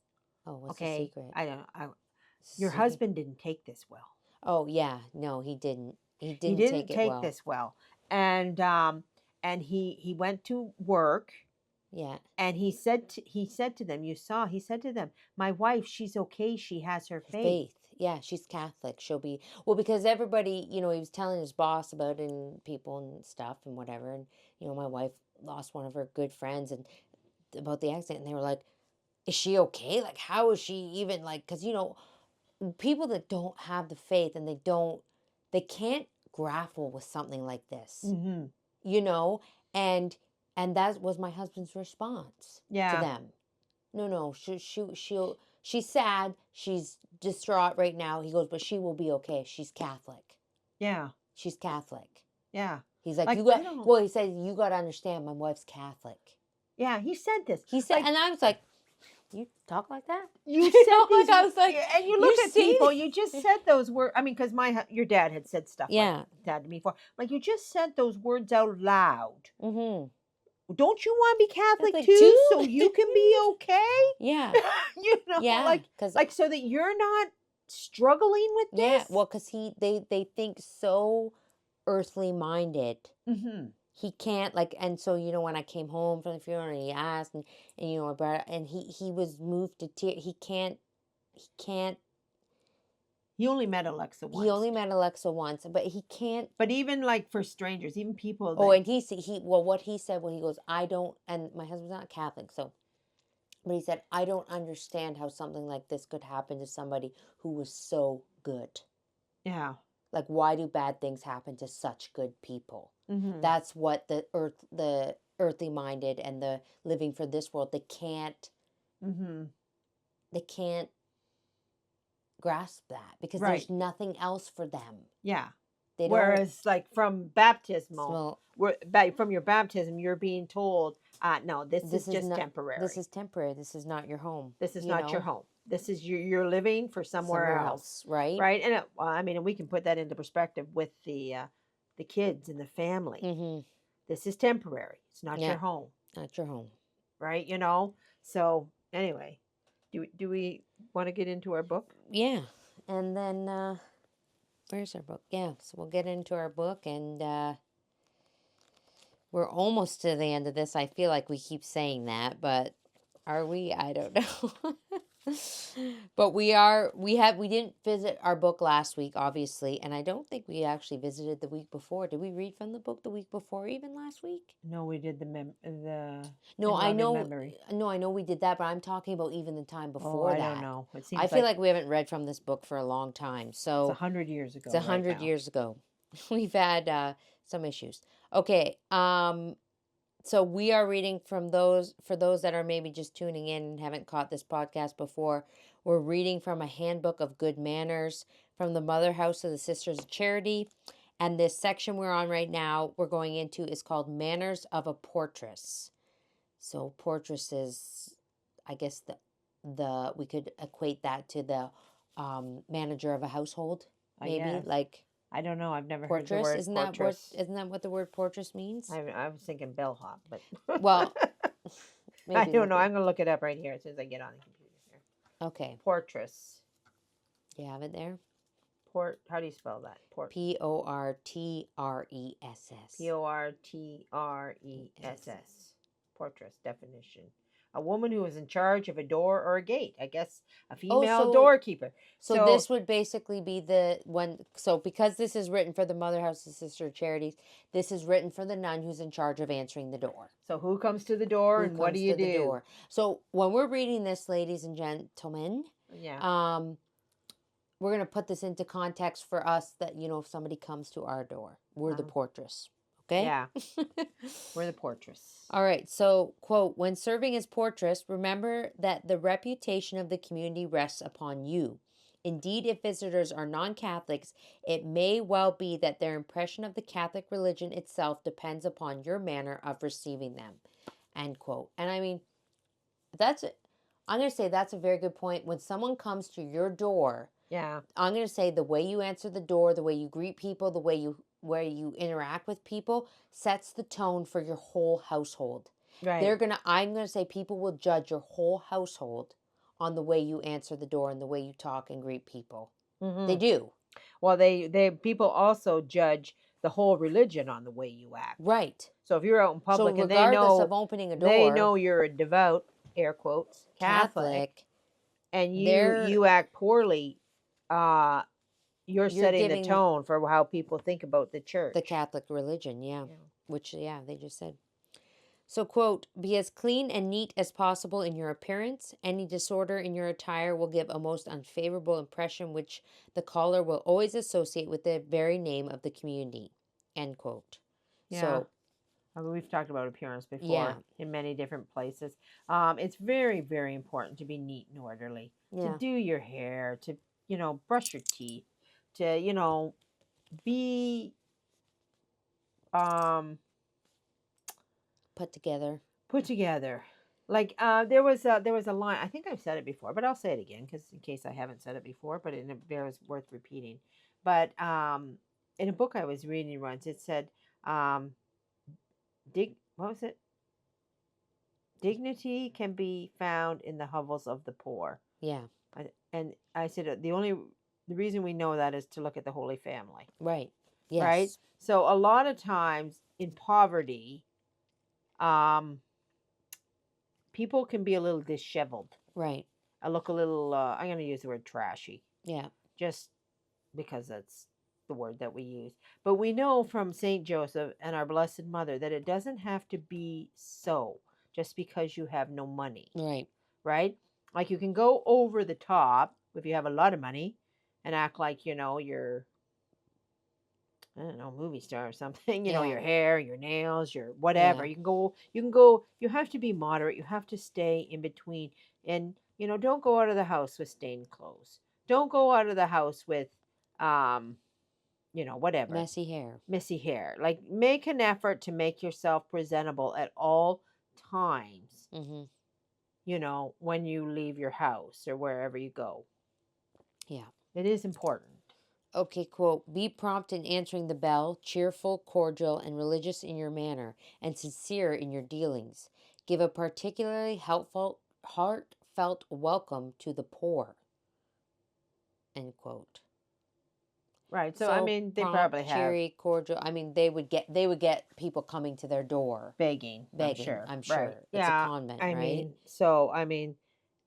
Speaker 1: Oh, what's the
Speaker 2: Okay?
Speaker 1: secret?
Speaker 2: I don't I Your
Speaker 1: Secret.
Speaker 2: husband didn't take this well.
Speaker 1: Oh, yeah. No, he didn't. He
Speaker 2: He
Speaker 1: didn't
Speaker 2: didn't
Speaker 1: take it
Speaker 2: take
Speaker 1: well.
Speaker 2: this well. And he went to work,
Speaker 1: Yeah.
Speaker 2: and he said to them, he said to them, "My wife, she's okay. She has her faith."
Speaker 1: Faith. Yeah, she's Catholic. She'll be well because everybody, he was telling his boss about it and people and stuff and whatever. And my wife lost one of her good friends and about the accident, and they were like, "Is she okay? Like, how is she even like?" Because people that don't have the faith and they can't grapple with something like this,
Speaker 2: Mhm.
Speaker 1: you know, and that was my husband's response to
Speaker 2: Yeah.
Speaker 1: them. No, no, she's sad. She's distraught right now. He goes, but she will be okay. She's Catholic.
Speaker 2: Yeah.
Speaker 1: She's Catholic.
Speaker 2: Yeah.
Speaker 1: He's like,
Speaker 2: Like, I don't
Speaker 1: well, he said, you got to understand, my wife's Catholic.
Speaker 2: Yeah, he said this.
Speaker 1: He said,
Speaker 2: Like,
Speaker 1: and I was like, you talk like that?
Speaker 2: you said these
Speaker 1: Like I was like,
Speaker 2: yeah, and you look
Speaker 1: you
Speaker 2: at
Speaker 1: see?
Speaker 2: people, you just said those words. I mean, because your dad had said stuff like
Speaker 1: Yeah.
Speaker 2: that to me before. Like, you just said those words out loud.
Speaker 1: Mm-hmm.
Speaker 2: Don't you want to be Catholic
Speaker 1: Catholic
Speaker 2: too,
Speaker 1: too?
Speaker 2: so you can be okay?
Speaker 1: Yeah. Yeah. Because
Speaker 2: like so that you're not struggling with
Speaker 1: yeah,
Speaker 2: this.
Speaker 1: well, because they think so earthly minded.
Speaker 2: Mm-hmm.
Speaker 1: He can't like, and so when I came home from the funeral, and he asked, and I brought, and he was moved to tears. He can't.
Speaker 2: He only met Alexa
Speaker 1: He
Speaker 2: once,
Speaker 1: only met Alexa once, but he can't.
Speaker 2: but even like for strangers, even people
Speaker 1: Oh,
Speaker 2: that.
Speaker 1: and well, what he said, he goes, I don't, and my husband's not Catholic, so. But he said, I don't understand how something like this could happen to somebody who was so good.
Speaker 2: Yeah.
Speaker 1: Like, why do bad things happen to such good people?
Speaker 2: Mm-hmm.
Speaker 1: That's what the earthly minded and the living for this world, they can't.
Speaker 2: Mm-hmm.
Speaker 1: They can't grasp that because
Speaker 2: Right.
Speaker 1: there's nothing else for them.
Speaker 2: Yeah.
Speaker 1: They don't.
Speaker 2: Whereas, like from baptismal,
Speaker 1: Well,
Speaker 2: from your baptism, you're being told, "No, this is just
Speaker 1: not.
Speaker 2: temporary.
Speaker 1: This is temporary. This is not your home.
Speaker 2: This is not your home." this is you're living for somewhere
Speaker 1: somewhere
Speaker 2: else,
Speaker 1: else, right?
Speaker 2: right? And well, I mean, and we can put that into perspective with the kids and the family.
Speaker 1: Mm-hmm.
Speaker 2: This is temporary. It's not
Speaker 1: Yeah,
Speaker 2: your home,
Speaker 1: not your home.
Speaker 2: right? You know. So anyway, do we want to get into our book?
Speaker 1: Yeah. And then where's our book? Yeah, so we'll get into our book, and we're almost to the end of this. I feel like we keep saying that, but are we? I don't know. But we didn't visit our book last week, obviously, and I don't think we actually visited the week before. Did we read from the book the week before, even last week?
Speaker 2: No, we did the
Speaker 1: No,
Speaker 2: in
Speaker 1: I
Speaker 2: loving
Speaker 1: know.
Speaker 2: memory.
Speaker 1: No, I know we did that, but I'm talking about even the time
Speaker 2: Oh,
Speaker 1: before
Speaker 2: I don't
Speaker 1: that.
Speaker 2: know. It
Speaker 1: I
Speaker 2: seems
Speaker 1: feel
Speaker 2: like
Speaker 1: like we haven't read from this book for a long time.
Speaker 2: it's a
Speaker 1: So
Speaker 2: 100 years
Speaker 1: it's
Speaker 2: ago
Speaker 1: a
Speaker 2: right
Speaker 1: hundred
Speaker 2: now.
Speaker 1: years ago. We've had some issues. Okay. So we are reading from those, for those that are maybe just tuning in and haven't caught this podcast before. We're reading from a handbook of good manners from the Mother House of the Sisters of Charity. And this section we're on right now, we're going into, is called Manners of a Portress. So portress is, I guess the we could equate that to the manager of a household, maybe,
Speaker 2: Yes.
Speaker 1: like
Speaker 2: I don't know. I've never heard the
Speaker 1: portress.
Speaker 2: word portress.
Speaker 1: Isn't that what the word portress means?
Speaker 2: I was thinking bellhop, but
Speaker 1: Well,
Speaker 2: I
Speaker 1: maybe
Speaker 2: don't
Speaker 1: look
Speaker 2: know.
Speaker 1: it.
Speaker 2: I'm gonna look it up right here as soon as I get on the computer here.
Speaker 1: Okay,
Speaker 2: Portress.
Speaker 1: you have it there.
Speaker 2: Port. How do you spell that?
Speaker 1: Portress.
Speaker 2: Portress. Portress definition. A woman who is in charge of a door or a gate. I guess a
Speaker 1: Oh,
Speaker 2: female doorkeeper.
Speaker 1: so
Speaker 2: So
Speaker 1: this would basically be the one. So because this is written for the Mother House of Sister Charities, this is written for the nun who's in charge of answering the door.
Speaker 2: so who comes to the door
Speaker 1: Who
Speaker 2: and what do
Speaker 1: comes
Speaker 2: you
Speaker 1: to the
Speaker 2: do?
Speaker 1: door? So when we're reading this, ladies and gentlemen,
Speaker 2: Yeah.
Speaker 1: we're gonna put this into context for us, that if somebody comes to our door, we're the portress. Okay.
Speaker 2: Yeah. We're the portress.
Speaker 1: All right. So, quote, when serving as portress, remember that the reputation of the community rests upon you. Indeed, if visitors are non Catholics, it may well be that their impression of the Catholic religion itself depends upon your manner of receiving them. End quote. And I mean, I'm going to say that's a very good point. When someone comes to your door,
Speaker 2: Yeah.
Speaker 1: I'm going to say the way you answer the door, the way you greet people, the way you interact with people sets the tone for your whole household.
Speaker 2: Right.
Speaker 1: I'm going to say people will judge your whole household on the way you answer the door and the way you talk and greet people. They
Speaker 2: Mm-hmm.
Speaker 1: do.
Speaker 2: Well, they people also judge the whole religion on the way you act.
Speaker 1: Right.
Speaker 2: So if you're out in
Speaker 1: So
Speaker 2: public and
Speaker 1: regardless of opening a
Speaker 2: they
Speaker 1: door,
Speaker 2: know you're a devout, air quotes, Catholic, and
Speaker 1: they're
Speaker 2: you act poorly, you're
Speaker 1: you're
Speaker 2: setting the
Speaker 1: giving
Speaker 2: tone for how people think about the church.
Speaker 1: the Catholic religion, yeah.
Speaker 2: Yeah.
Speaker 1: Which they just said. So, quote, be as clean and neat as possible in your appearance. Any disorder in your attire will give a most unfavorable impression, which the caller will always associate with the very name of the community. End quote.
Speaker 2: Yeah.
Speaker 1: So,
Speaker 2: I mean, we've talked about appearance
Speaker 1: yeah.
Speaker 2: before in many different places. It's very, very important to be neat and orderly, to
Speaker 1: Yeah.
Speaker 2: do your hair, to, brush your teeth, to, be
Speaker 1: Put together.
Speaker 2: put together. Like there was a line. I think I've said it before, but I'll say it again because in case I haven't said it before, but it bears worth repeating. But in a book I was reading once, it said, what was it? Dignity can be found in the hovels of the poor.
Speaker 1: Yeah.
Speaker 2: And I said the reason we know that is to look at the Holy Family.
Speaker 1: Right. Yes.
Speaker 2: Right. So a lot of times in poverty, people can be a little disheveled.
Speaker 1: Right.
Speaker 2: I look a little. I'm going to use the word trashy.
Speaker 1: Yeah.
Speaker 2: Just because that's the word that we use. But we know from Saint Joseph and our Blessed Mother that it doesn't have to be so just because you have no money.
Speaker 1: Right.
Speaker 2: Right? Like you can go over the top if you have a lot of money and act like, you're, I don't know, movie star or something, your hair, your nails, your whatever.
Speaker 1: Yeah.
Speaker 2: You can go, you have to be moderate. You have to stay in between. And, don't go out of the house with stained clothes. Don't go out of the house with, whatever. Messy hair. Like make an effort to make yourself presentable at all times.
Speaker 1: Mm-hmm.
Speaker 2: when you leave your house or wherever you go.
Speaker 1: Yeah.
Speaker 2: It is important.
Speaker 1: Okay, quote, be prompt in answering the bell, cheerful, cordial, and religious in your manner, and sincere in your dealings. Give a particularly helpful, heartfelt welcome to the poor, end quote.
Speaker 2: Right. So I
Speaker 1: So
Speaker 2: mean, they
Speaker 1: prompt,
Speaker 2: probably have
Speaker 1: cheery, cordial. I mean, they would get people coming to their door
Speaker 2: begging, I'm
Speaker 1: begging,
Speaker 2: sure.
Speaker 1: I'm
Speaker 2: Right.
Speaker 1: sure. It's a
Speaker 2: Yeah.
Speaker 1: convent,
Speaker 2: I
Speaker 1: right?
Speaker 2: mean, so I mean,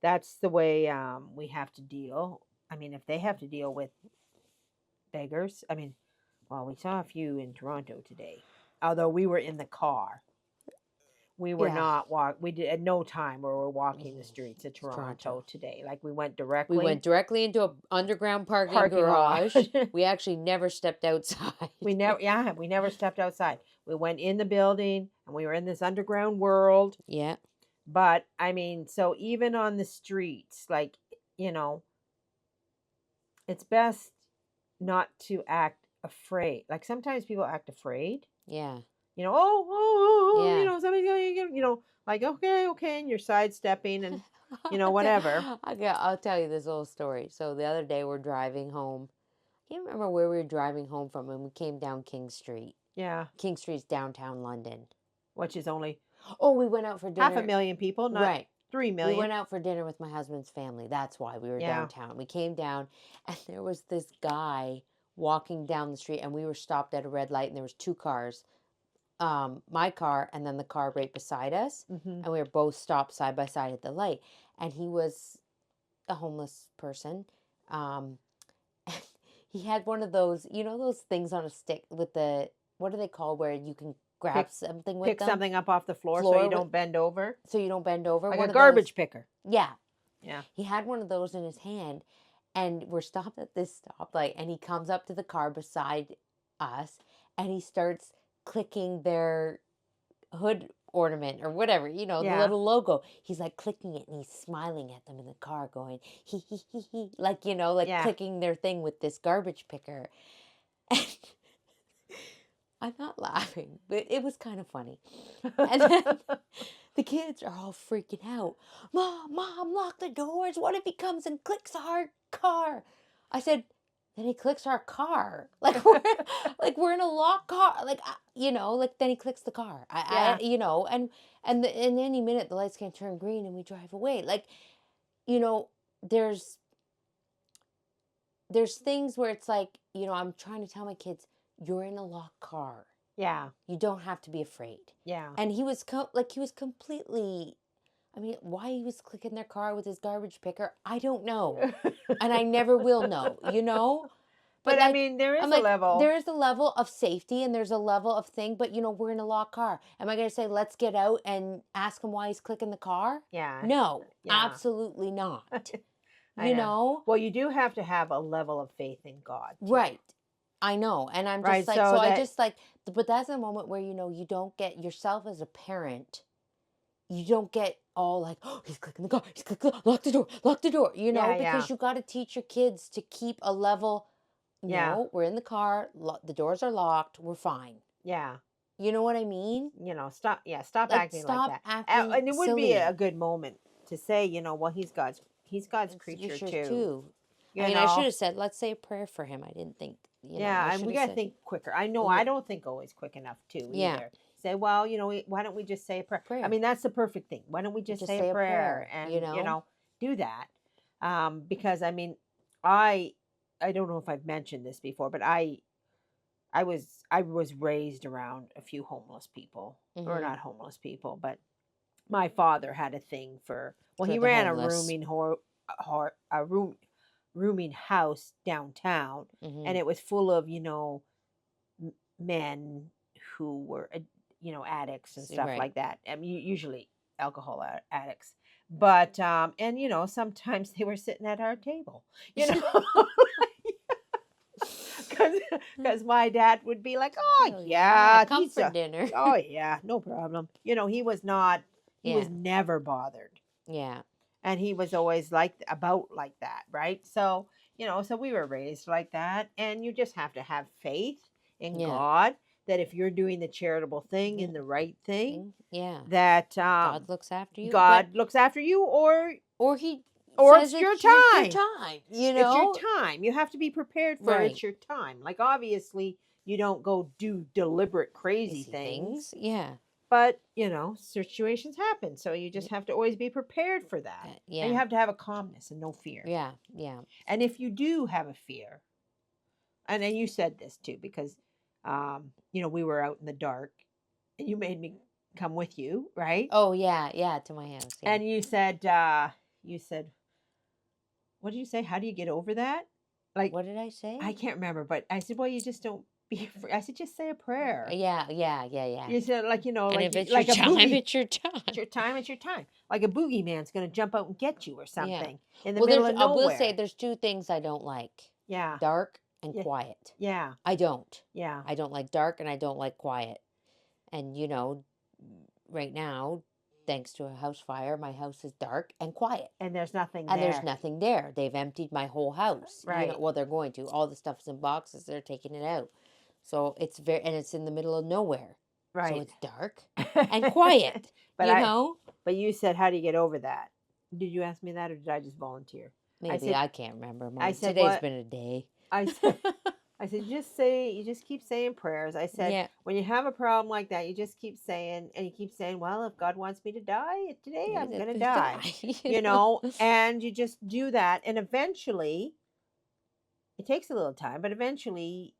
Speaker 2: that's the way we have to deal. I mean, if they have to deal with beggars, I mean, well, we saw a few in Toronto today. Although we were in the car. We were
Speaker 1: Yeah.
Speaker 2: not we did at no time were we walking the
Speaker 1: Mhm.
Speaker 2: streets of
Speaker 1: It's Toronto.
Speaker 2: Toronto today. Like we went
Speaker 1: We went
Speaker 2: directly
Speaker 1: directly into an underground parking
Speaker 2: parking lot.
Speaker 1: garage. We actually never stepped outside.
Speaker 2: We never stepped outside. We went in the building and we were in this underground world.
Speaker 1: Yeah.
Speaker 2: But I mean, so even on the streets, like, you know, it's best not to act afraid. Like sometimes people act afraid.
Speaker 1: Yeah.
Speaker 2: Oh,
Speaker 1: Yeah.
Speaker 2: somebody's going to, like, okay, okay. And you're sidestepping and, whatever.
Speaker 1: I'll tell you this little story. So the other day we're driving home. I can't remember where we were driving home from, and we came down King Street.
Speaker 2: Yeah.
Speaker 1: King Street's downtown London.
Speaker 2: Which is only
Speaker 1: Oh, we went out for
Speaker 2: half a
Speaker 1: dinner.
Speaker 2: million people, not
Speaker 1: Right.
Speaker 2: 3
Speaker 1: We
Speaker 2: million.
Speaker 1: went out for dinner with my husband's family. That's why we were
Speaker 2: Yeah.
Speaker 1: downtown. We came down, and there was this guy walking down the street, and we were stopped at a red light, and there was two cars, my car and then the car right beside us,
Speaker 2: Hmm.
Speaker 1: and we were both stopped side by side at the light. And he was a homeless person. Um, he had one of those, those things on a stick with the, what are they called, where you can grab
Speaker 2: Pick
Speaker 1: something with
Speaker 2: pick
Speaker 1: them,
Speaker 2: something up off the floor so you
Speaker 1: floor with,
Speaker 2: don't bend over.
Speaker 1: so you don't bend over.
Speaker 2: Like
Speaker 1: One
Speaker 2: a
Speaker 1: of those.
Speaker 2: garbage picker.
Speaker 1: Yeah,
Speaker 2: Yeah.
Speaker 1: he had one of those in his hand, and we're stopped at this stoplight, and he comes up to the car beside us, and he starts clicking their hood ornament or whatever, the
Speaker 2: Yeah.
Speaker 1: little logo. He's like clicking it, and he's smiling at them in the car, going he, like like
Speaker 2: Yeah.
Speaker 1: clicking their thing with this garbage picker. And I'm not laughing, but it was kind of funny. And then the kids are all freaking out. Mom, lock the doors. What if he comes and clicks our car? I said, then he clicks our car. Like we're in a locked car. Like then he clicks the car.
Speaker 2: Yeah.
Speaker 1: And in any minute the lights can turn green and we drive away. You know, there's there's things where it's like, I'm trying to tell my kids, you're in a locked car.
Speaker 2: Yeah.
Speaker 1: You don't have to be afraid.
Speaker 2: Yeah.
Speaker 1: And he was he was completely, I mean, why he was clicking their car with his garbage picker, I don't know. And I never will know. But
Speaker 2: But I mean, there is
Speaker 1: I'm
Speaker 2: a
Speaker 1: like,
Speaker 2: level.
Speaker 1: there is a level of safety and there's a level of thing, but we're in a locked car. Am I going to say, let's get out and ask him why he's clicking the car?
Speaker 2: Yeah.
Speaker 1: No,
Speaker 2: Yeah.
Speaker 1: absolutely not.
Speaker 2: I know. Well, you do have to have a level of faith in God. Too.
Speaker 1: Right. I know. And I'm
Speaker 2: Right,
Speaker 1: just like,
Speaker 2: so
Speaker 1: I
Speaker 2: that-
Speaker 1: just like, but that's a moment where, you don't get yourself as a parent. You don't get all like, oh, he's clicking the car, he's clicking, lock the door,
Speaker 2: Yeah,
Speaker 1: because you got to teach your kids to keep a level.
Speaker 2: Yeah.
Speaker 1: No, we're in the car, the doors are locked, we're fine.
Speaker 2: Yeah.
Speaker 1: You know what I mean?
Speaker 2: Stop. Yeah, stop acting
Speaker 1: stop
Speaker 2: like that.
Speaker 1: acting
Speaker 2: And it would be
Speaker 1: silly.
Speaker 2: a good moment to say, well, he's God's creature too.
Speaker 1: I mean, I should have said, let's say a prayer for him. I didn't think.
Speaker 2: Yeah, and we gotta think quicker. I know I don't think always quick enough too either. Say, well, why don't we just say a prayer? I mean, that's the perfect thing. Why don't we just say a prayer and do that? Because I mean, I don't know if I've mentioned this before, but I was raised around a few homeless people, or not homeless people, but my father had a thing for he ran
Speaker 1: homeless.
Speaker 2: a rooming house downtown, and it was full of men who were addicts and stuff like that. I mean, usually alcohol addicts, but and sometimes they were sitting at our table, because my dad would be like, oh yeah,
Speaker 1: come for dinner.
Speaker 2: Oh yeah, no problem. He was not. He was never bothered.
Speaker 1: Yeah.
Speaker 2: And he was always like that, right? So so we were raised like that, and you just have to have faith in God that if you're doing the charitable thing and the right thing,
Speaker 1: Yeah.
Speaker 2: that
Speaker 1: God looks after you. But
Speaker 2: God looks after you,
Speaker 1: or he
Speaker 2: or
Speaker 1: says
Speaker 2: it's your
Speaker 1: it's your
Speaker 2: time.
Speaker 1: time,
Speaker 2: It's your time. You have to be prepared for
Speaker 1: Right.
Speaker 2: it's your time. Like obviously you don't go do deliberate crazy
Speaker 1: Easy
Speaker 2: things,
Speaker 1: things. Yeah.
Speaker 2: but situations happen. So you just
Speaker 1: Yeah.
Speaker 2: have to always be prepared for that. And you
Speaker 1: Yeah.
Speaker 2: have to have a calmness and no fear.
Speaker 1: Yeah. Yeah.
Speaker 2: And if you do have a fear, and then you said this too, because we were out in the dark and you made me come with you, right?
Speaker 1: Oh yeah, yeah, to my house, yeah.
Speaker 2: And you said, what did you say? How do you get over that? Like,
Speaker 1: What did I say?
Speaker 2: I can't remember, but I said, well, you just don't be afraid. I said, just say a prayer.
Speaker 1: Yeah, yeah, yeah, yeah.
Speaker 2: You said, like,
Speaker 1: And if it's your
Speaker 2: like a
Speaker 1: time,
Speaker 2: boogie.
Speaker 1: it's your time.
Speaker 2: It's your time. It's your time. Like a boogeyman's going to jump out and get you or
Speaker 1: Yeah.
Speaker 2: something in the
Speaker 1: Well,
Speaker 2: middle
Speaker 1: there's
Speaker 2: of
Speaker 1: I will say
Speaker 2: nowhere.
Speaker 1: there's two things I don't like.
Speaker 2: Yeah.
Speaker 1: Dark and
Speaker 2: Yeah.
Speaker 1: quiet.
Speaker 2: Yeah.
Speaker 1: I don't.
Speaker 2: Yeah.
Speaker 1: I don't like dark and I don't like quiet. And right now, thanks to a house fire, my house is dark and quiet.
Speaker 2: And there's nothing
Speaker 1: And there's
Speaker 2: there.
Speaker 1: nothing there. They've emptied my whole house.
Speaker 2: Right.
Speaker 1: Well, they're going to. All the stuff's in boxes. They're taking it out. So it's in the middle of nowhere. So
Speaker 2: Right.
Speaker 1: it's dark and quiet.
Speaker 2: But but you said, how do you get over that? Did you ask me that or did I just volunteer?
Speaker 1: Maybe I can't remember.
Speaker 2: I said,
Speaker 1: Today's
Speaker 2: what?
Speaker 1: been a day.
Speaker 2: I said, you just keep saying prayers. I said,
Speaker 1: Yeah.
Speaker 2: when you have a problem like that, you just keep saying, and you keep saying, well, if God wants me to die today, I'm going to die. And you just do that. And eventually, it takes a little time, but eventually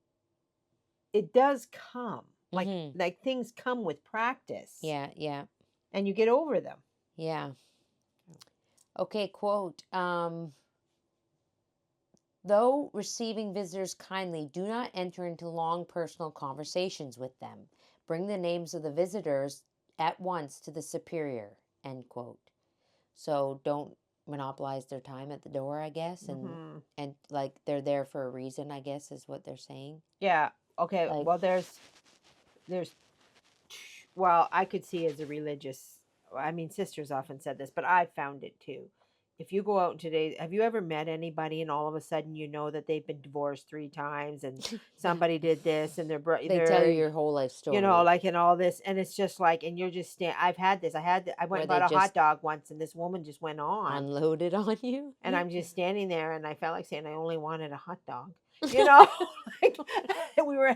Speaker 2: it does come. Like things come with practice.
Speaker 1: Yeah, yeah.
Speaker 2: And you get over them.
Speaker 1: Yeah. Okay, quote. Though receiving visitors kindly, do not enter into long personal conversations with them. Bring the names of the visitors at once to the superior. End quote. So don't monopolize their time at the door, I guess, and like they're there for a reason, I guess, is what they're saying.
Speaker 2: Yeah. Okay.
Speaker 1: Like,
Speaker 2: Well, there's well, I could see as a religious, I mean, sisters often said this, but I found it too. If you go out today, have you ever met anybody and all of a sudden you know that they've been divorced 3 times and somebody did this and
Speaker 1: they tell you your whole life story.
Speaker 2: like in all this, and it's just like, and you're just I've had this. I went and bought a hot dog once, and this woman just went on
Speaker 1: unloaded on you,
Speaker 2: and I'm just standing there, and I felt like saying I only wanted a hot dog, like we were,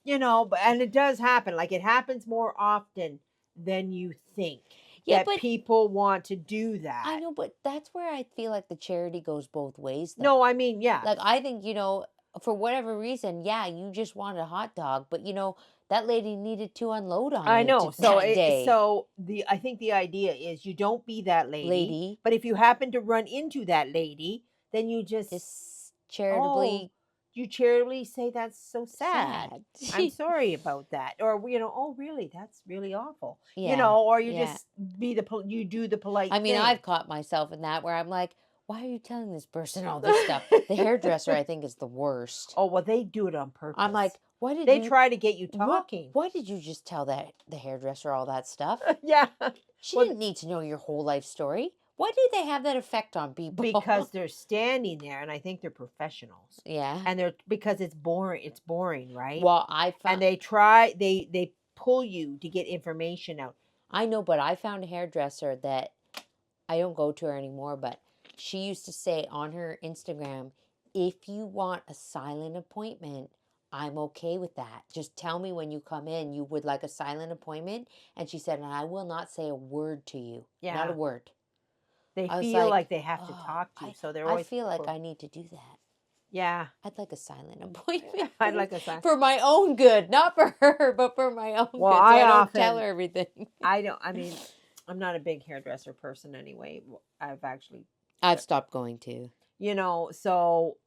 Speaker 2: but and it does happen. Like it happens more often than you think. Yeah, that people want to do that.
Speaker 1: I know, but that's where I feel like the charity goes both ways, though.
Speaker 2: No, I mean, yeah.
Speaker 1: Like, I think, for whatever reason, yeah, you just wanted a hot dog, but, that lady needed to unload on
Speaker 2: I
Speaker 1: you
Speaker 2: know.
Speaker 1: that day.
Speaker 2: So I think the idea is you don't be that lady. But if you happen to run into that lady, then you just
Speaker 1: charitably...
Speaker 2: you charitably say, that's so sad. I'm sorry about that. Or, oh, really? That's really awful.
Speaker 1: Yeah.
Speaker 2: Or you just you do the polite thing.
Speaker 1: I mean, I've caught myself in that where I'm like, why are you telling this person all this stuff? The hairdresser, I think, is the worst.
Speaker 2: Oh, well, they do it on purpose.
Speaker 1: I'm like,
Speaker 2: they try to get you talking.
Speaker 1: Why did you just tell the hairdresser all that stuff?
Speaker 2: Yeah.
Speaker 1: She didn't need to know your whole life story. Why do they have that effect on people?
Speaker 2: Because they're standing there, and I think they're professionals.
Speaker 1: Yeah.
Speaker 2: And because it's boring. It's boring, right?
Speaker 1: Well, I found...
Speaker 2: And they pull you to get information out.
Speaker 1: I know, but I found a hairdresser that I don't go to her anymore, but she used to say on her Instagram, if you want a silent appointment, I'm okay with that. Just tell me when you come in you would like a silent appointment. And she said, and I will not say a word to you. Yeah. Not a word.
Speaker 2: They feel like they have to talk to you. So they're always...
Speaker 1: I feel like I need to do that.
Speaker 2: Yeah.
Speaker 1: I'd like a silent appointment.
Speaker 2: I'd like a silent...
Speaker 1: For my own good. Not for her, but for my own good. So I don't tell her everything.
Speaker 2: I mean, I'm not a big hairdresser person anyway.
Speaker 1: I've stopped going to.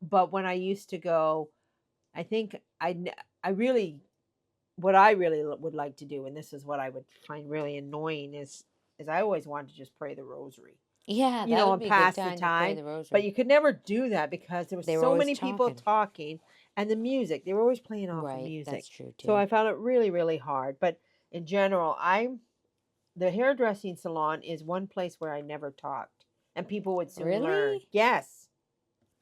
Speaker 2: But when I used to go, I think what I really would like to do, and this is what I would find really annoying, is I always wanted to just pray the rosary.
Speaker 1: Yeah, that would be a good time to pray the rosary.
Speaker 2: But you could never do that because there were so many people talking, and the music, they were always playing off the music.
Speaker 1: That's true too.
Speaker 2: So I found it really, really hard. But in general, the hairdressing salon is one place where I never talked, and people would soon learn. Yes.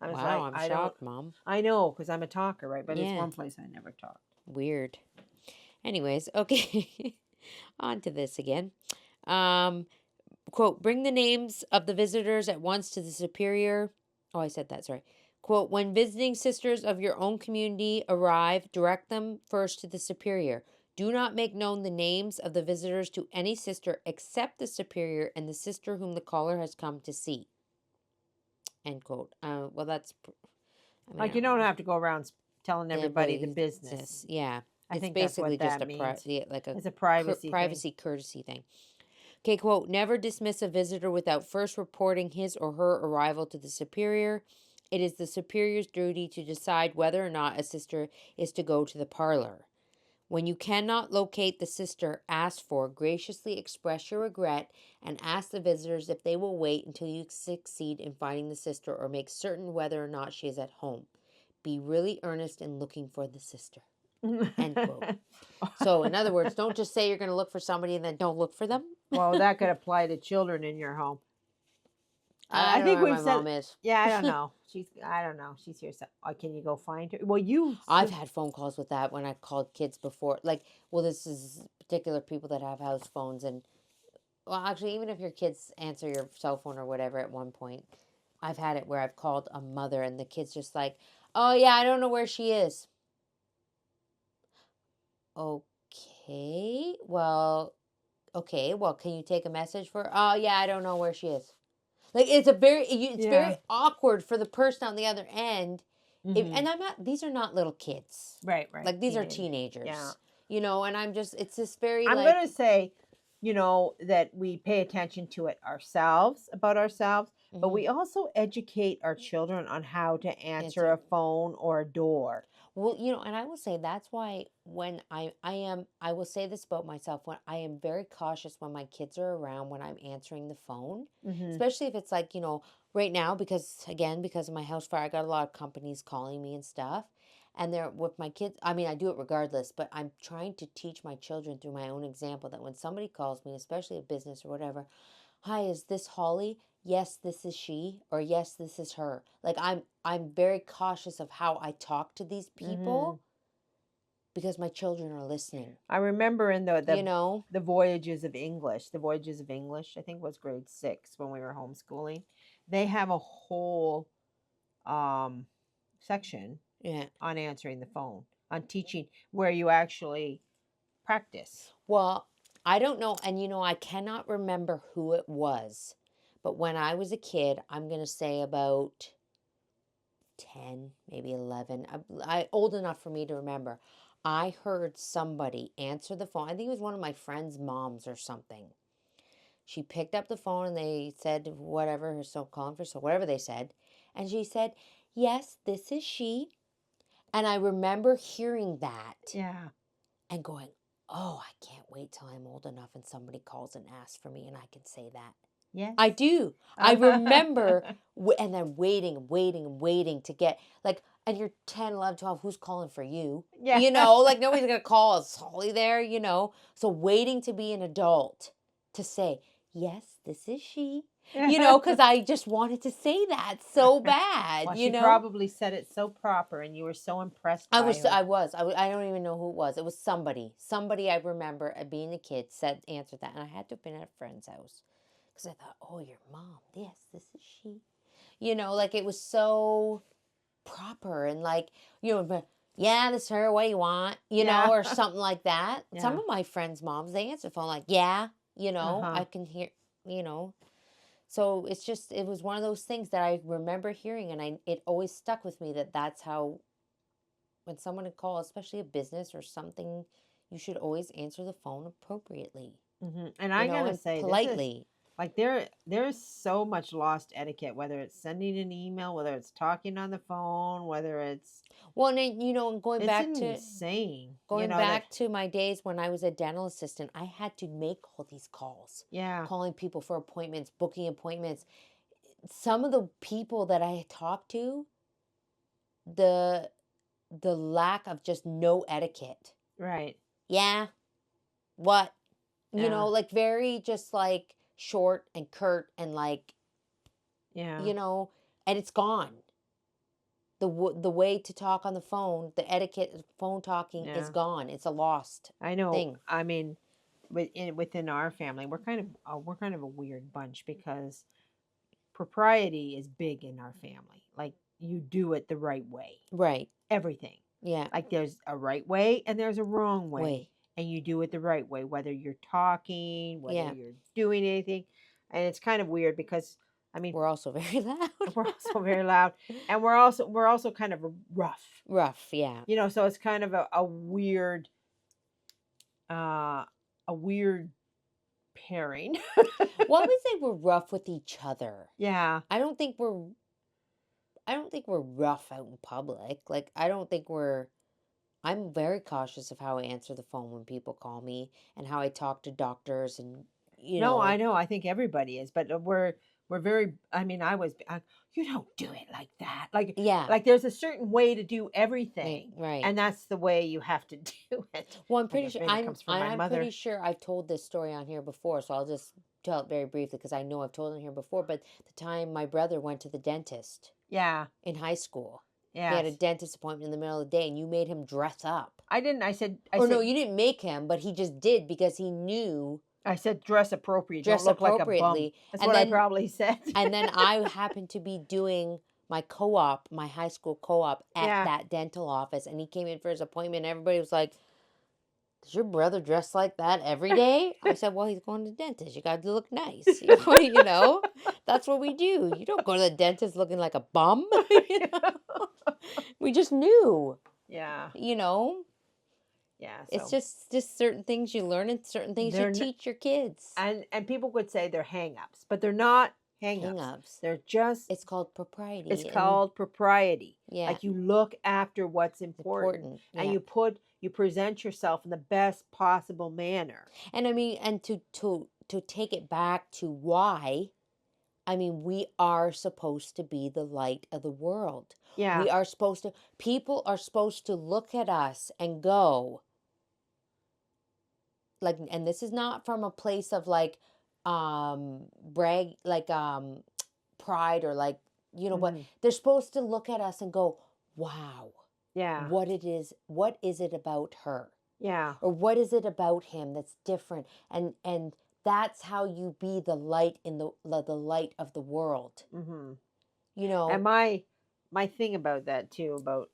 Speaker 2: I was
Speaker 1: wow, I'm shocked, Mom.
Speaker 2: I know, because I'm a talker, right? But it's one place I never talked.
Speaker 1: Weird. Anyways, okay. On to this again. Um, Quote, bring the names of the visitors at once to the superior. Oh, I said that, sorry. Quote, when visiting sisters of your own community arrive, direct them first to the superior. Do not make known the names of the visitors to any sister except the superior and the sister whom the caller has come to see. End quote. Well, I mean, I
Speaker 2: Like you
Speaker 1: don't
Speaker 2: don't
Speaker 1: know.
Speaker 2: have to go around telling everybody the
Speaker 1: Everybody
Speaker 2: business.
Speaker 1: says, yeah.
Speaker 2: I
Speaker 1: It's
Speaker 2: think that's
Speaker 1: basically
Speaker 2: what
Speaker 1: just
Speaker 2: that
Speaker 1: a
Speaker 2: means.
Speaker 1: like a
Speaker 2: It's a privacy thing.
Speaker 1: privacy courtesy thing. Okay, quote, never dismiss a visitor without first reporting his or her arrival to the superior. It is the superior's duty to decide whether or not a sister is to go to the parlor. When you cannot locate the sister asked for, graciously express your regret and ask the visitors if they will wait until you succeed in finding the sister or make certain whether or not she is at home. Be really earnest in looking for the sister. End quote. So, in other words, don't just say you're going to look for somebody and then don't look for them.
Speaker 2: Well, that could apply to children in your home.
Speaker 1: I
Speaker 2: I
Speaker 1: don't know
Speaker 2: think
Speaker 1: where
Speaker 2: we've
Speaker 1: my
Speaker 2: said,
Speaker 1: mom is.
Speaker 2: yeah, I don't know. I don't know. She's here. So, can you go find her? Well, you,
Speaker 1: I've had phone calls with that when I called kids before. Like, well, this is particular people that have house phones. And, well, actually, even if your kids answer your cell phone or whatever at one point, I've had it where I've called a mother and the kid's just like, oh, yeah, I don't know where she is. Okay, well, can you take a message for her? Oh, yeah, I don't know where she is. Like it's
Speaker 2: yeah.
Speaker 1: very awkward for the person on the other end. If
Speaker 2: Hmm.
Speaker 1: and I'm not these are not little kids.
Speaker 2: Right, right.
Speaker 1: Like these are
Speaker 2: Teenagers. Yeah.
Speaker 1: teenagers. And I'm just it's this very
Speaker 2: I'm
Speaker 1: like
Speaker 2: going to say, that we pay attention to it ourselves, about ourselves, but
Speaker 1: mhm,
Speaker 2: we also educate our children on how to answer
Speaker 1: answer.
Speaker 2: a phone or a door.
Speaker 1: Well, and I will say that's why when I will say this about myself when I am very cautious when my kids are around when I'm answering the phone,
Speaker 2: Hmm.
Speaker 1: especially if it's like, right now because of my house fire, I got a lot of companies calling me and stuff. And they're with my kids. I mean, I do it regardless, but I'm trying to teach my children through my own example that when somebody calls me, especially a business or whatever, hi, is this Holly? Yes, this is she, or yes, this is her. Like I'm very cautious of how I talk to these
Speaker 2: Hmm.
Speaker 1: people because my children are listening.
Speaker 2: I remember in the,
Speaker 1: You
Speaker 2: the
Speaker 1: know?
Speaker 2: the Voyages of English, I think was grade 6 when we were homeschooling. They have a whole um section
Speaker 1: Yeah.
Speaker 2: on answering the phone, on teaching where you actually practice.
Speaker 1: Well, I don't know, and I cannot remember who it was, but when I was a kid, I'm gonna say about 10, maybe 11. I old enough for me to remember. I heard somebody answer the phone. I think it was one of my friend's moms or something. She picked up the phone and they said whatever, so calling for so whatever they said. And she said, yes, this is she. And I remember hearing that
Speaker 2: Yeah.
Speaker 1: and going, oh, I can't wait till I'm old enough and somebody calls and asks for me and I can say that.
Speaker 2: Yes.
Speaker 1: I do. I remember, and then waiting and waiting and waiting to get, like, and you're 10, 11, 12, who's calling for you?
Speaker 2: Yeah.
Speaker 1: Like nobody's going to call us Holly there. So waiting to be an adult to say, yes, this is she, because I just wanted to say that so bad,
Speaker 2: Well, she probably said it so proper, and you were so impressed
Speaker 1: I
Speaker 2: by
Speaker 1: was,
Speaker 2: her.
Speaker 1: I was, I, was- I don't even know who it was. It was somebody I remember being a kid answered that. And I had to have been at a friend's house because I thought, oh, your mom, yes, this is she. Like it was so proper and like, yeah, this is her. What do you want?
Speaker 2: Yeah.
Speaker 1: Or something like that. Some
Speaker 2: Yeah.
Speaker 1: of my friends' moms, they answer the phone like, yeah,
Speaker 2: Uh huh.
Speaker 1: I can hear, you know. So it was one of those things that I remember hearing and it always stuck with me that that's how, when someone would call, especially a business or something, you should always answer the phone appropriately,
Speaker 2: And I gotta
Speaker 1: and
Speaker 2: say, this is
Speaker 1: politely.
Speaker 2: like there's so much lost etiquette, whether it's sending an email, whether it's talking on the phone, whether
Speaker 1: Well, and then, and
Speaker 2: it's insane. That
Speaker 1: Going back to my days when I was a dental assistant, I had to make all these calls,
Speaker 2: yeah.
Speaker 1: calling people for appointments, booking appointments. Some of the people that I had talked to, the lack of just no etiquette.
Speaker 2: Right.
Speaker 1: Yeah, what?
Speaker 2: Yeah.
Speaker 1: Like very just like short and curt and like,
Speaker 2: Yeah.
Speaker 1: you know, and it's gone. the way to talk on the phone, the etiquette of phone talking is
Speaker 2: Yeah.
Speaker 1: gone. It's a lost
Speaker 2: I know.
Speaker 1: thing.
Speaker 2: I mean, within our family, we're kind of a weird bunch because propriety is big in our family. Like you do it the right way.
Speaker 1: Right.
Speaker 2: Everything.
Speaker 1: Yeah.
Speaker 2: Like there's a right way and there's a wrong way,
Speaker 1: Way.
Speaker 2: and you do it the right way, whether you're talking, whether
Speaker 1: Yeah.
Speaker 2: you're doing anything. And it's kind of weird because I mean,
Speaker 1: We're also very loud.
Speaker 2: we're also very loud, and we're also kind of rough.
Speaker 1: Rough. Yeah.
Speaker 2: So it's kind of uh a weird pairing.
Speaker 1: Well, I would say we're rough with each other.
Speaker 2: Yeah.
Speaker 1: I don't think we're I don't think we're rough out in public. Like I'm very cautious of how I answer the phone when people call me and how I talk to doctors and you
Speaker 2: No, I
Speaker 1: know,
Speaker 2: know. I think everybody is, but we're very. I mean, you don't do it like that.
Speaker 1: yeah.
Speaker 2: Like there's a certain way to do
Speaker 1: Right,
Speaker 2: everything,
Speaker 1: right.
Speaker 2: and that's the way you have to do it.
Speaker 1: Well, I'm
Speaker 2: I
Speaker 1: pretty
Speaker 2: guess
Speaker 1: sure
Speaker 2: maybe it comes from my
Speaker 1: I'm pretty
Speaker 2: mother.
Speaker 1: sure I've told this story on here before, so I'll just tell it very briefly because I know I've told it here before, but the time my brother went to the dentist
Speaker 2: Yeah.
Speaker 1: in high school. He had a
Speaker 2: Yes.
Speaker 1: dentist appointment in the middle of the day and you made him dress up.
Speaker 2: I didn't. I said. I
Speaker 1: Or no,
Speaker 2: said.
Speaker 1: you didn't make him, but he just did because he knew
Speaker 2: I said dress appropriate. Don't
Speaker 1: dress
Speaker 2: look like a bum.
Speaker 1: appropriately.
Speaker 2: That's
Speaker 1: And
Speaker 2: what I
Speaker 1: then
Speaker 2: probably said.
Speaker 1: I happened to be doing my co-op, my high school co-op at
Speaker 2: Yeah.
Speaker 1: that dental office and he came in for his appointment and everybody was like, "Does your brother dress like that every day?" I said, "Well, he's going to the dentist. You got to look nice." You know, that's what we do. You don't go to the dentist looking like a bum. We just knew,
Speaker 2: Yeah.
Speaker 1: you know.
Speaker 2: Yeah.
Speaker 1: It's
Speaker 2: So
Speaker 1: just certain things you learn and certain things you
Speaker 2: they're
Speaker 1: teach your kids.
Speaker 2: and people would say they're hang-ups, but they're not hang-ups.
Speaker 1: Hang-ups.
Speaker 2: They're just
Speaker 1: It's called
Speaker 2: it's
Speaker 1: propriety and
Speaker 2: called propriety.
Speaker 1: yeah,
Speaker 2: Like you look after what's important
Speaker 1: important.
Speaker 2: and
Speaker 1: Yeah.
Speaker 2: you present yourself in the best possible manner.
Speaker 1: And I mean, and to take it back to why, I mean, we are supposed to be the light of the world.
Speaker 2: Yeah.
Speaker 1: We are supposed to, people are supposed to look at us and go, like, and this is not from a place of like, brag, like, pride or like, but
Speaker 2: Mhm.
Speaker 1: they're supposed to look at us and go, wow,
Speaker 2: Yeah.
Speaker 1: what is it about her?
Speaker 2: Yeah.
Speaker 1: Or what is it about him that's different? And that's how you be the light in the light of the world.
Speaker 2: Mhm.
Speaker 1: You
Speaker 2: And
Speaker 1: know,
Speaker 2: my thing about that too about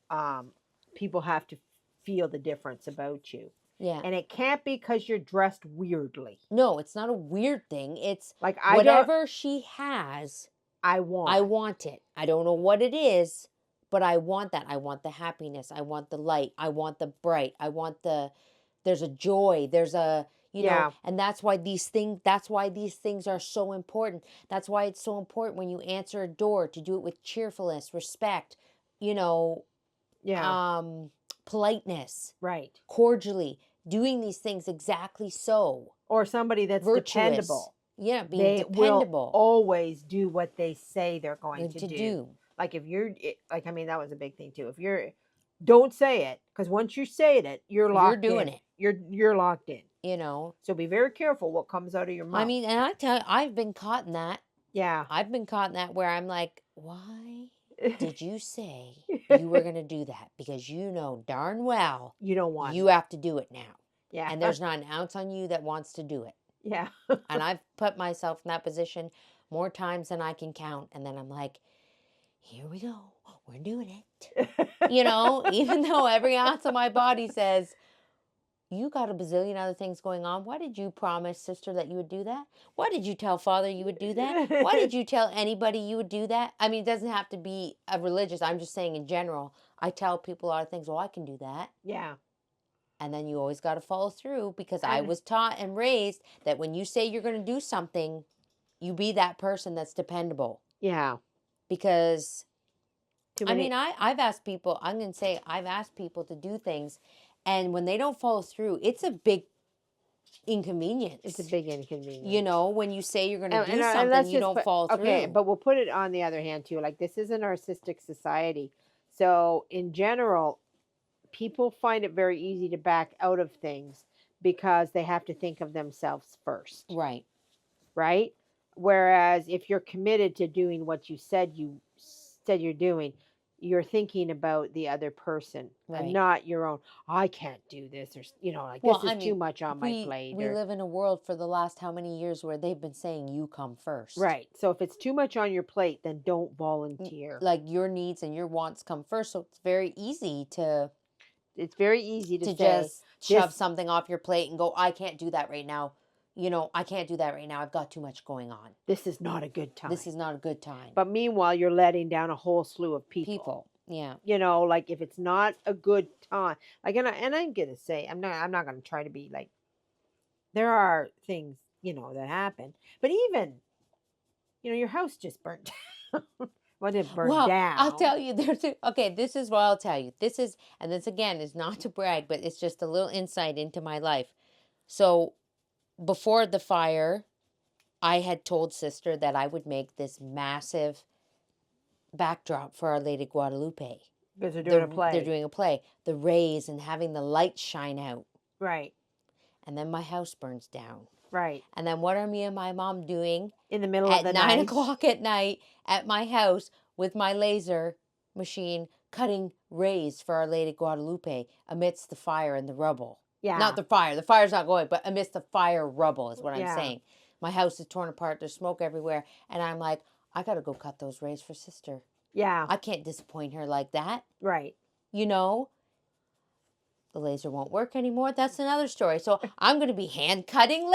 Speaker 2: um people have to feel the difference about you.
Speaker 1: yeah.
Speaker 2: And it can't be cuz you're dressed weirdly.
Speaker 1: No, it's not a weird thing. It's
Speaker 2: Like
Speaker 1: whatever she has,
Speaker 2: I
Speaker 1: I
Speaker 2: want.
Speaker 1: want it. I don't know what it is, but I want that. I want the happiness. I want the light. I want the bright. There's a joy. There's a,
Speaker 2: Yeah.
Speaker 1: and that's why these things are so important. That's why it's so important when you answer a door to do it with cheerfulness, respect, you know,
Speaker 2: Yeah.
Speaker 1: um, politeness,
Speaker 2: Right.
Speaker 1: cordially, doing these things exactly so.
Speaker 2: Or somebody that's
Speaker 1: Virtuous.
Speaker 2: dependable.
Speaker 1: Yeah, being
Speaker 2: They will
Speaker 1: dependable
Speaker 2: always do what they say they're going
Speaker 1: and
Speaker 2: to
Speaker 1: to
Speaker 2: do.
Speaker 1: do.
Speaker 2: Like if like I mean that was a big thing too. If you're don't say it because once you say it, you're
Speaker 1: You're
Speaker 2: locked
Speaker 1: doing
Speaker 2: in.
Speaker 1: it,
Speaker 2: You're locked in.
Speaker 1: you know.
Speaker 2: So be very careful what comes out of your
Speaker 1: I
Speaker 2: mouth.
Speaker 1: mean, and I tell you, I've been caught in that.
Speaker 2: Yeah.
Speaker 1: I've been caught in that where I'm like, why did you say you were going to do that? Because you know darn well
Speaker 2: You don't want
Speaker 1: you
Speaker 2: it.
Speaker 1: have to do it now.
Speaker 2: Yeah.
Speaker 1: And there's not an ounce on you that wants to do it.
Speaker 2: Yeah.
Speaker 1: And I've put myself in that position more times than I can count. And then I'm like, here we go. We're doing it. Even though every ounce of my body says, you got a bazillion other things going on. Why did you promise, sister, that you would do that? Why did you tell father you would do that? Why did you tell anybody you would do that? I mean, it doesn't have to be a religious. I'm just saying in general. I tell people a lot of things. Well, I can do that.
Speaker 2: Yeah.
Speaker 1: And then you always got to follow through because I
Speaker 2: And
Speaker 1: was taught and raised that when you say you're going to do something, you be that person that's dependable.
Speaker 2: yeah.
Speaker 1: Because,
Speaker 2: Too
Speaker 1: I mean,
Speaker 2: many
Speaker 1: I've asked people, I'm going to say I've asked people to do things. And when they don't follow through, it's a big inconvenience.
Speaker 2: it's a big inconvenience.
Speaker 1: When you say you're going to do
Speaker 2: And
Speaker 1: something,
Speaker 2: let's
Speaker 1: you
Speaker 2: just
Speaker 1: don't
Speaker 2: put
Speaker 1: follow
Speaker 2: okay,
Speaker 1: through.
Speaker 2: but we'll put it on the other hand too. Like this is a narcissistic society. So in general, people find it very easy to back out of things because they have to think of themselves first,
Speaker 1: Right.
Speaker 2: right? Whereas if you're committed to doing what you said you're doing, you're thinking about the other person and
Speaker 1: Right.
Speaker 2: not your own. I can't do this, or like
Speaker 1: Well,
Speaker 2: this
Speaker 1: I
Speaker 2: is too
Speaker 1: mean,
Speaker 2: much on my plate,
Speaker 1: we
Speaker 2: or
Speaker 1: live in a world for the last how many years where they've been saying you come first.
Speaker 2: right. So if it's too much on your plate, then don't
Speaker 1: N-
Speaker 2: volunteer.
Speaker 1: Like your needs and your wants come first, so it's very easy
Speaker 2: It's very easy to
Speaker 1: to
Speaker 2: say
Speaker 1: just shove
Speaker 2: this.
Speaker 1: something off your plate and go, I can't do that right now. I can't do that right now. I've got too much going on.
Speaker 2: This is not a good
Speaker 1: This
Speaker 2: time.
Speaker 1: is not a good time.
Speaker 2: But meanwhile, you're letting down a whole slew of people.
Speaker 1: People, yeah.
Speaker 2: Like if it's not a good time, like, and I'm gonna say, I'm not gonna try to be like, there are things, that happen, but even, your house just burnt down. Well, it burned
Speaker 1: Well, I'll
Speaker 2: down.
Speaker 1: tell you, okay, this is what I'll tell you. And this again is not to brag, but it's just a little insight into my life. So before the fire, I had told sister that I would make this massive backdrop for Our Lady Guadalupe.
Speaker 2: Because they're doing a
Speaker 1: They're
Speaker 2: play.
Speaker 1: doing a play, the rays and having the light shine out.
Speaker 2: Right.
Speaker 1: And then my house burns down.
Speaker 2: Right.
Speaker 1: And then what are me and my mom doing
Speaker 2: In the middle of
Speaker 1: at
Speaker 2: the
Speaker 1: nine
Speaker 2: night.
Speaker 1: o'clock at night at my house with my laser machine cutting rays for Our Lady Guadalupe amidst the fire and the rubble. Not
Speaker 2: Yeah.
Speaker 1: the fire's not going, but amidst the fire rubble is what I'm
Speaker 2: Yeah.
Speaker 1: saying. My house is torn apart, there's smoke everywhere, and I'm like, I gotta go cut those rays for sister.
Speaker 2: Yeah.
Speaker 1: I can't disappoint her like that.
Speaker 2: Right.
Speaker 1: You know, the laser won't work anymore. That's another story. So I'm going to be hand cutting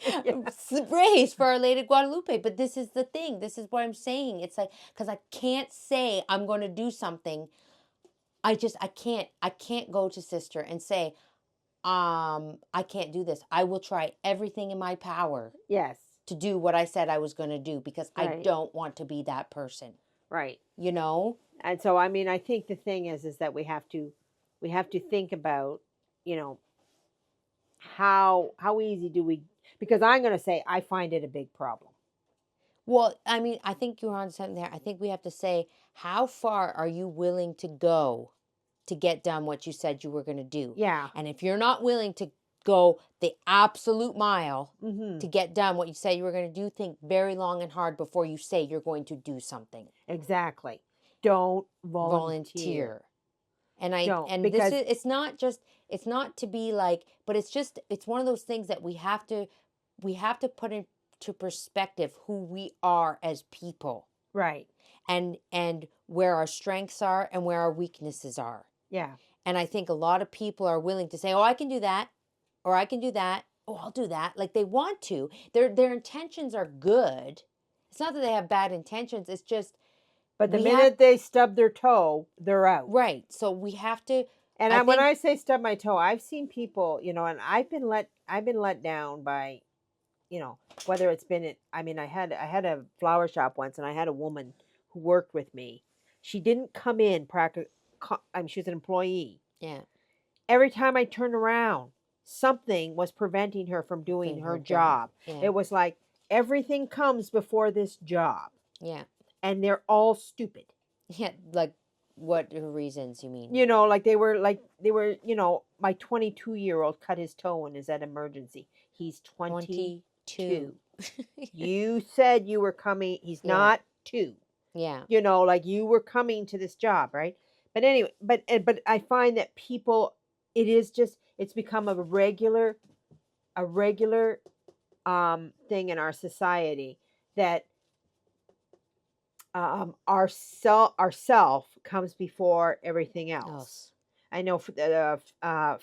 Speaker 2: Yeah.
Speaker 1: rays for Our Lady Guadalupe. But this is the thing. This is what I'm saying. It's like, because I can't say I'm going to do something. I can't go to sister and say, I can't do this. I will try everything in my power
Speaker 2: Yes.
Speaker 1: to do what I said I was going to do because I
Speaker 2: Right.
Speaker 1: don't want to be that person.
Speaker 2: Right.
Speaker 1: You know?
Speaker 2: And so, I mean, I think the thing is that we have to think about, you know, how easy do we, because I'm going to say I find it a big problem.
Speaker 1: Well, I mean, I think you're on something there. I think we have to say, how far are you willing to go to get done what you said you were going to do?
Speaker 2: Yeah.
Speaker 1: And if you're not willing to go the absolute mile
Speaker 2: Mm-hmm.
Speaker 1: to get done what you said you were going to do, think very long and hard before you say you're going to do something.
Speaker 2: Exactly. Don't volunteer.
Speaker 1: Volunteer.
Speaker 2: Don't,
Speaker 1: And this
Speaker 2: because
Speaker 1: is, it's not to be like, but it's one of those things that we have to put into perspective who we are as people,
Speaker 2: right.
Speaker 1: and where our strengths are and where our weaknesses are.
Speaker 2: Yeah.
Speaker 1: And I think a lot of people are willing to say, "Oh, I can do that," or "I can do that." "Oh, I'll do that." Like they want to. Their intentions are good. It's not that they have bad intentions. It's just
Speaker 2: But the
Speaker 1: we
Speaker 2: minute
Speaker 1: have
Speaker 2: they stub their toe, they're out.
Speaker 1: right. So we have to.
Speaker 2: And
Speaker 1: I
Speaker 2: when
Speaker 1: think
Speaker 2: I say stub my toe, I've seen people, and I've been let down by, whether it's been I mean, I had a flower shop once, and I had a woman who worked with me. She didn't come in she was an employee.
Speaker 1: yeah,
Speaker 2: Every time I turned around, something was preventing her from doing
Speaker 1: doing
Speaker 2: her
Speaker 1: her job.
Speaker 2: job.
Speaker 1: Yeah,
Speaker 2: It was like everything comes before this job,
Speaker 1: yeah,
Speaker 2: and they're all stupid.
Speaker 1: yeah. Like what reasons you mean?
Speaker 2: My 22-year-old cut his toe and is at emergency. He's 22.
Speaker 1: 22.
Speaker 2: You said you were coming. He's
Speaker 1: Yeah.
Speaker 2: not 2.
Speaker 1: Yeah.
Speaker 2: Like you were coming to this job, right? But anyway, but I find that people, it's become a regular thing in our society that ourself comes before everything else.
Speaker 1: Else.
Speaker 2: I know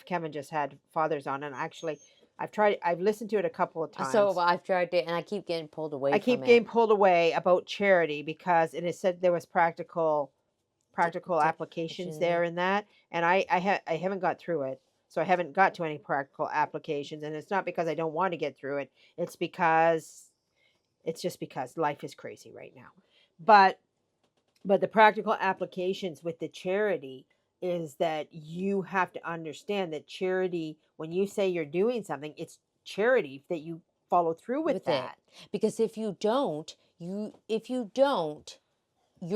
Speaker 2: Kevin just had Fathers on, and actually, I've listened to it a couple of times.
Speaker 1: So I've tried it, and I keep getting pulled away
Speaker 2: I
Speaker 1: from
Speaker 2: keep
Speaker 1: it.
Speaker 2: getting pulled away about charity because it is said there was practical applications there in that, and I haven't got through it, so I haven't got to any practical applications, and it's not because I don't want to get through it. It's just because life is crazy right now. But the practical applications with the charity is that you have to understand that charity, when you say you're doing something, it's charity that you follow through with that.
Speaker 1: Because if you don't, you're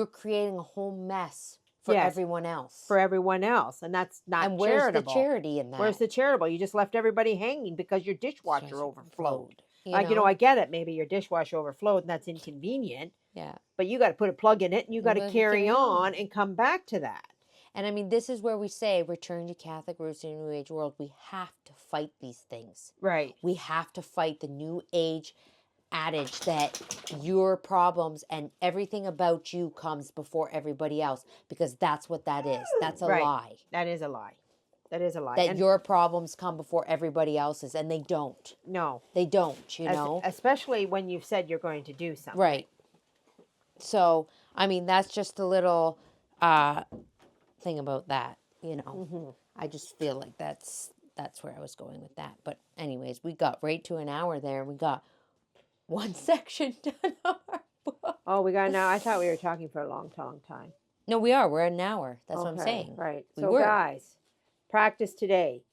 Speaker 1: creating a whole mess for
Speaker 2: Yes,
Speaker 1: everyone else.
Speaker 2: For everyone else, and that's not
Speaker 1: and where's
Speaker 2: charitable.
Speaker 1: the charity in that?
Speaker 2: Where's the charitable? You just left everybody hanging because your dishwasher overflowed. I get it. Maybe your dishwasher overflowed, and that's inconvenient.
Speaker 1: Yeah.
Speaker 2: But you got to put a plug in it and you got
Speaker 1: You
Speaker 2: to
Speaker 1: gotta
Speaker 2: carry
Speaker 1: carry
Speaker 2: on
Speaker 1: on.
Speaker 2: and come back to that.
Speaker 1: And I mean, this is where we say, return to Catholic roots in a New Age world. We have to fight these things.
Speaker 2: Right.
Speaker 1: We have to fight the New Age adage that your problems and everything about you comes before everybody else, because that's what that is. That's a
Speaker 2: Right.
Speaker 1: lie.
Speaker 2: That is a lie. That is a lie.
Speaker 1: That
Speaker 2: And
Speaker 1: your problems come before everybody else's, and they don't.
Speaker 2: no,
Speaker 1: They don't, you know?
Speaker 2: especially when you've said you're going to do something.
Speaker 1: Right. So, I mean, that's just a little thing about that, you know.
Speaker 2: Mm-hmm.
Speaker 1: I just feel like that's where I was going with that. But anyways, we got right to an hour there. We got one section done of our book.
Speaker 2: Oh, we got now. I thought we were talking for a long, long time.
Speaker 1: No, we are. We're at an hour. That's what I'm
Speaker 2: Okay,
Speaker 1: saying.
Speaker 2: right.
Speaker 1: We
Speaker 2: So,
Speaker 1: were.
Speaker 2: guys, practice today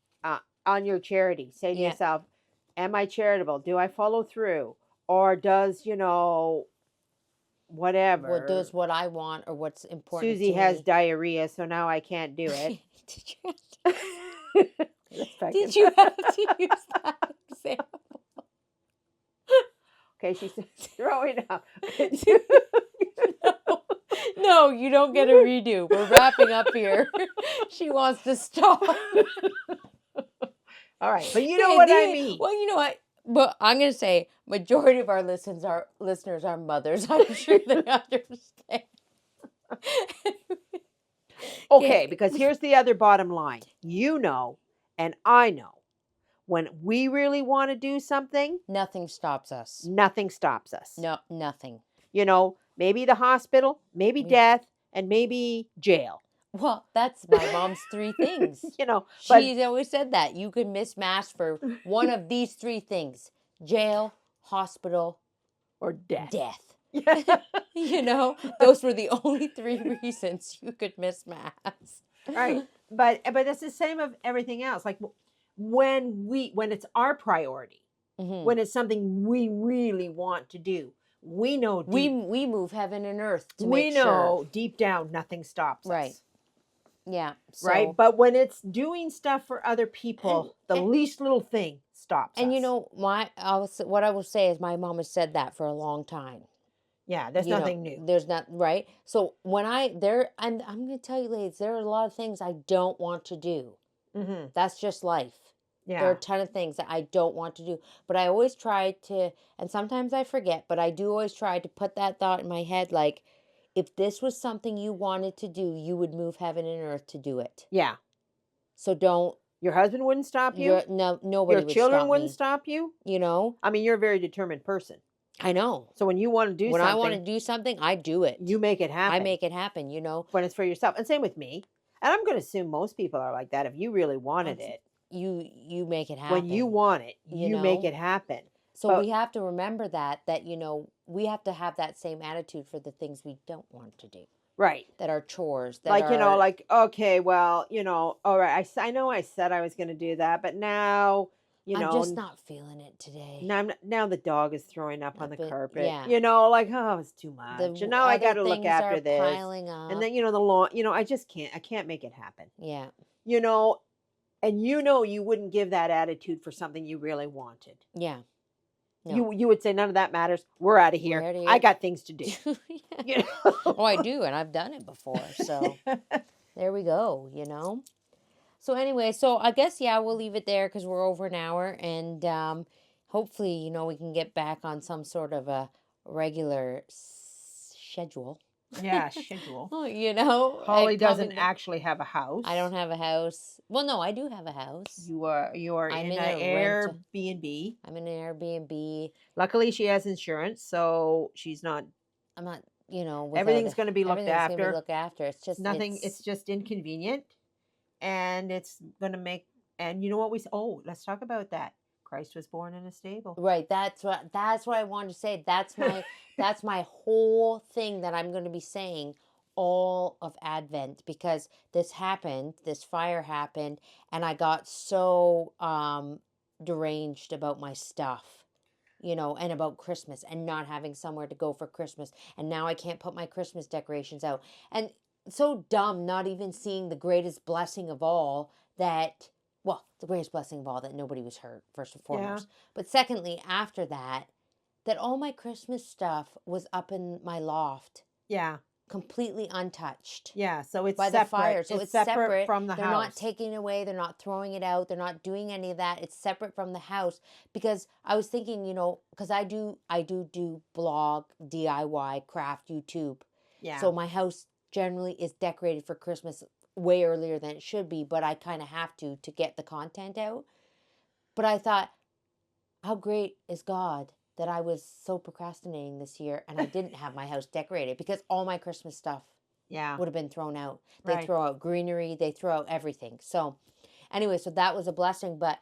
Speaker 2: on your charity. Say to
Speaker 1: Yeah.
Speaker 2: yourself, am I charitable? Do I follow through? Or does, whatever.
Speaker 1: What does what I want or what's important
Speaker 2: Susie
Speaker 1: to
Speaker 2: has
Speaker 1: me.
Speaker 2: diarrhea, so now I can't do it.
Speaker 1: Did you have to use that example?
Speaker 2: Okay, she's throwing up.
Speaker 1: No, you don't get a redo. We're wrapping up here. She wants to stop.
Speaker 2: All right, but you know what I mean.
Speaker 1: Well, you know what? But I'm going to say majority of our listeners are mothers. I'm sure they understand.
Speaker 2: Okay, because here's the other bottom line. You know, and I know, when we really want to do something,
Speaker 1: Nothing stops us.
Speaker 2: nothing stops us.
Speaker 1: No, nothing.
Speaker 2: Maybe the hospital, maybe death, and maybe jail.
Speaker 1: Well, that's my mom's three things.
Speaker 2: But
Speaker 1: She's always said that. You can miss Mass for one of these three things: jail, hospital,
Speaker 2: or death.
Speaker 1: Those were the only three reasons you could miss Mass.
Speaker 2: Right. But it's the same of everything else. Like when it's our priority, when it's something we really want to do, we know
Speaker 1: we move heaven and earth to
Speaker 2: we
Speaker 1: make
Speaker 2: know
Speaker 1: sure.
Speaker 2: deep down nothing stops
Speaker 1: Right.
Speaker 2: us.
Speaker 1: Yeah. So,
Speaker 2: right. But when it's doing stuff for other people, the least little thing stops us.
Speaker 1: And what I will say is my mom has said that for a long time.
Speaker 2: Yeah, there's nothing new.
Speaker 1: There's not, right? So when and I'm going to tell you, ladies, there are a lot of things I don't want to do.
Speaker 2: Mm-hmm.
Speaker 1: That's just life.
Speaker 2: Yeah.
Speaker 1: There are a ton of things that I don't want to do. But I always try to, and sometimes I forget, but I do always try to put that thought in my head, like, if this was something you wanted to do, you would move heaven and earth to do it.
Speaker 2: Yeah.
Speaker 1: So don't.
Speaker 2: Your husband wouldn't stop you?
Speaker 1: No, nobody would stop me.
Speaker 2: Your children wouldn't stop you? I mean, you're a very determined person.
Speaker 1: I know.
Speaker 2: So when you want to do
Speaker 1: when
Speaker 2: something.
Speaker 1: I want to do something, I do it.
Speaker 2: You make it happen.
Speaker 1: I make it happen,
Speaker 2: When it's for yourself. And same with me. And I'm going to assume most people are like that. If you really wanted it.
Speaker 1: You make it happen.
Speaker 2: When you want it, you make it happen.
Speaker 1: So we have to remember that we have to have that same attitude for the things we don't want to do.
Speaker 2: Right.
Speaker 1: That are chores.
Speaker 2: Okay, well, all right, I know I said I was going to do that, but now,
Speaker 1: I'm just not feeling it today.
Speaker 2: Now the dog is throwing up on the carpet.
Speaker 1: Yeah.
Speaker 2: It's too much. And now I got to look after this.
Speaker 1: Piling up.
Speaker 2: And then, the lawn, I just can't make it happen.
Speaker 1: Yeah.
Speaker 2: And you wouldn't give that attitude for something you really wanted.
Speaker 1: Yeah.
Speaker 2: No. You would say none of that matters. We're out of here. I got things to do.
Speaker 1: Oh, I do, and I've done it before. So there we go. So anyway, so I guess we'll leave it there because we're over an hour, and hopefully we can get back on some sort of a regular schedule.
Speaker 2: Yeah, schedule.
Speaker 1: Holly
Speaker 2: doesn't actually have a house.
Speaker 1: I don't have a house. Well, no, I do have a house.
Speaker 2: You are in an Airbnb.
Speaker 1: I'm in an Airbnb.
Speaker 2: Luckily, she has insurance, so she's not.
Speaker 1: I'm not.
Speaker 2: Everything's going to be looked after.
Speaker 1: It's just
Speaker 2: nothing. It's just inconvenient, and it's going to make. And you know what let's talk about that. Christ was born in a stable.
Speaker 1: Right. That's what I wanted to say. That's my whole thing that I'm going to be saying all of Advent, because this fire happened, and I got so deranged about my stuff, and about Christmas and not having somewhere to go for Christmas. And now I can't put my Christmas decorations out. And so dumb not even seeing the greatest blessing of all that. Well, the greatest blessing of all, that nobody was hurt, first and foremost. Yeah. But secondly, after that, that all my Christmas stuff was up in my loft,
Speaker 2: Yeah.
Speaker 1: completely untouched
Speaker 2: Yeah. So it's
Speaker 1: by the
Speaker 2: separate.
Speaker 1: fire. So
Speaker 2: It's
Speaker 1: it's
Speaker 2: separate
Speaker 1: separate.
Speaker 2: from the
Speaker 1: They're not
Speaker 2: house.
Speaker 1: taking it away. They're not throwing it out. They're not doing any of that. It's separate from the house because I was thinking, because I do blog, DIY, craft, YouTube.
Speaker 2: Yeah.
Speaker 1: So my house generally is decorated for Christmas way earlier than it should be, but I kind of have to get the content out. But I thought, how great is God that I was so procrastinating this year and I didn't have my house decorated because all my Christmas stuff
Speaker 2: Yeah.
Speaker 1: would have been thrown out. They
Speaker 2: Right.
Speaker 1: throw out greenery, they throw out everything. So, anyway, so that was a blessing. But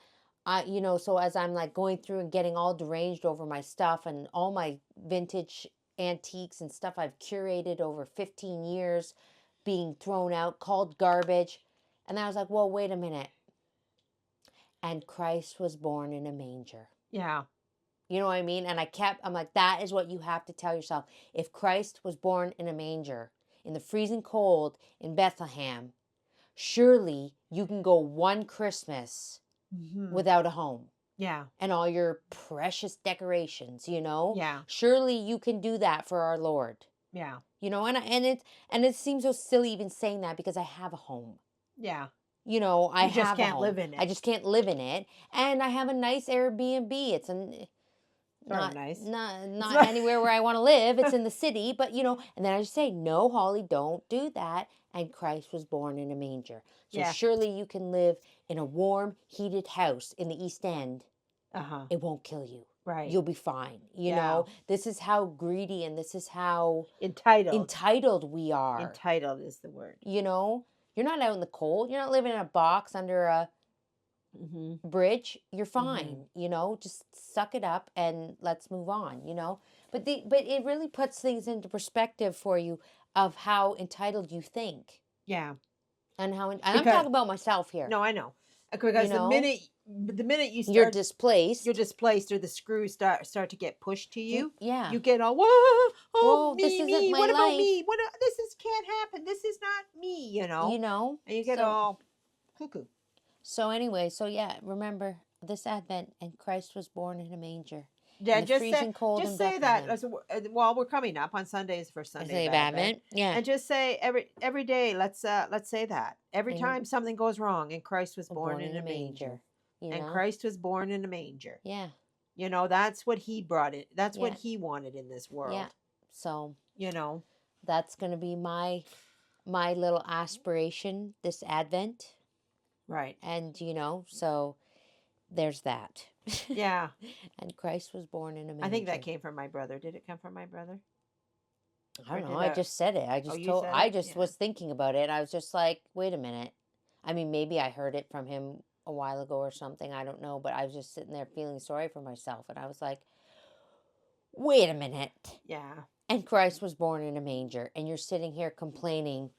Speaker 1: so as I'm like going through and getting all deranged over my stuff and all my vintage antiques and stuff I've curated over 15 years being thrown out, called garbage. And I was like, well, wait a minute. And Christ was born in a manger.
Speaker 2: Yeah.
Speaker 1: You know what I mean? And I'm like, that is what you have to tell yourself. If Christ was born in a manger, in the freezing cold in Bethlehem, surely you can go one Christmas
Speaker 2: Hmm.
Speaker 1: without a home
Speaker 2: Yeah.
Speaker 1: and all your precious decorations.
Speaker 2: Yeah.
Speaker 1: Surely you can do that for our Lord.
Speaker 2: Yeah.
Speaker 1: And it seems so silly even saying that because I have a home.
Speaker 2: Yeah.
Speaker 1: I
Speaker 2: You just
Speaker 1: have a
Speaker 2: can't
Speaker 1: home.
Speaker 2: live in
Speaker 1: I
Speaker 2: it.
Speaker 1: just can't live in it. And I have a nice Airbnb. It's
Speaker 2: Sort of
Speaker 1: not
Speaker 2: nice.
Speaker 1: not
Speaker 2: It's
Speaker 1: not
Speaker 2: not.
Speaker 1: anywhere where I want to live. It's in the city, but and then I just say, "No, Holly, don't do that." And Christ was born in a manger. So
Speaker 2: Yeah.
Speaker 1: surely you can live in a warm, heated house in the East End.
Speaker 2: Uh-huh.
Speaker 1: It won't kill you.
Speaker 2: Right.
Speaker 1: You'll be fine.
Speaker 2: Yeah.
Speaker 1: This is how greedy and this is how
Speaker 2: Entitled.
Speaker 1: entitled we are.
Speaker 2: Entitled is the word.
Speaker 1: You're not out in the cold. You're not living in a box under a
Speaker 2: Mm-hmm.
Speaker 1: bridge. You're
Speaker 2: Mm-hmm.
Speaker 1: fine. Just suck it up and let's move on. But it really puts things into perspective for you of how entitled you think
Speaker 2: Yeah.
Speaker 1: and I'm
Speaker 2: Because
Speaker 1: talking about myself here.
Speaker 2: no, I know.
Speaker 1: You
Speaker 2: Because the
Speaker 1: know,
Speaker 2: minute you
Speaker 1: you're
Speaker 2: start, you're
Speaker 1: displaced.
Speaker 2: displaced, or the screws start to get pushed to you,
Speaker 1: Yeah.
Speaker 2: you get all, whoa, oh,
Speaker 1: Whoa, this
Speaker 2: me,
Speaker 1: isn't
Speaker 2: me.
Speaker 1: my
Speaker 2: What about
Speaker 1: life.
Speaker 2: me? This is can't happen. This is not me.
Speaker 1: You know.
Speaker 2: And you get
Speaker 1: So
Speaker 2: all cuckoo.
Speaker 1: anyway, yeah. Remember this Advent, and Christ was born in a manger in
Speaker 2: Yeah,
Speaker 1: the freezing cold in
Speaker 2: just say that
Speaker 1: Bethlehem.
Speaker 2: while we're coming up on Sundays for
Speaker 1: I
Speaker 2: Sunday of
Speaker 1: say of
Speaker 2: Advent,
Speaker 1: Advent. Yeah.
Speaker 2: and just say every day. Let's say that every
Speaker 1: And
Speaker 2: time something goes wrong, and Christ was born
Speaker 1: born
Speaker 2: in
Speaker 1: in
Speaker 2: a
Speaker 1: a
Speaker 2: manger,
Speaker 1: manger. You
Speaker 2: and
Speaker 1: know.
Speaker 2: Christ was born in a manger.
Speaker 1: Yeah.
Speaker 2: That's what he brought it. That's what
Speaker 1: Yeah.
Speaker 2: he wanted in this
Speaker 1: Yeah.
Speaker 2: world.
Speaker 1: So
Speaker 2: You know,
Speaker 1: that's going to be my little aspiration this Advent.
Speaker 2: right?
Speaker 1: And so there's that.
Speaker 2: Yeah,
Speaker 1: And Christ was born in a manger.
Speaker 2: I think that came from my brother. Did it come from my brother?
Speaker 1: I
Speaker 2: Or
Speaker 1: don't know.
Speaker 2: did
Speaker 1: I just said it.
Speaker 2: you said
Speaker 1: I
Speaker 2: it?
Speaker 1: just
Speaker 2: Yeah.
Speaker 1: was thinking about it. I was just like, wait a minute. I mean, maybe I heard it from him a while ago or something. I don't know. But I was just sitting there feeling sorry for myself. And I was like, wait a minute.
Speaker 2: Yeah.
Speaker 1: And Christ was born in a manger. And you're sitting here complaining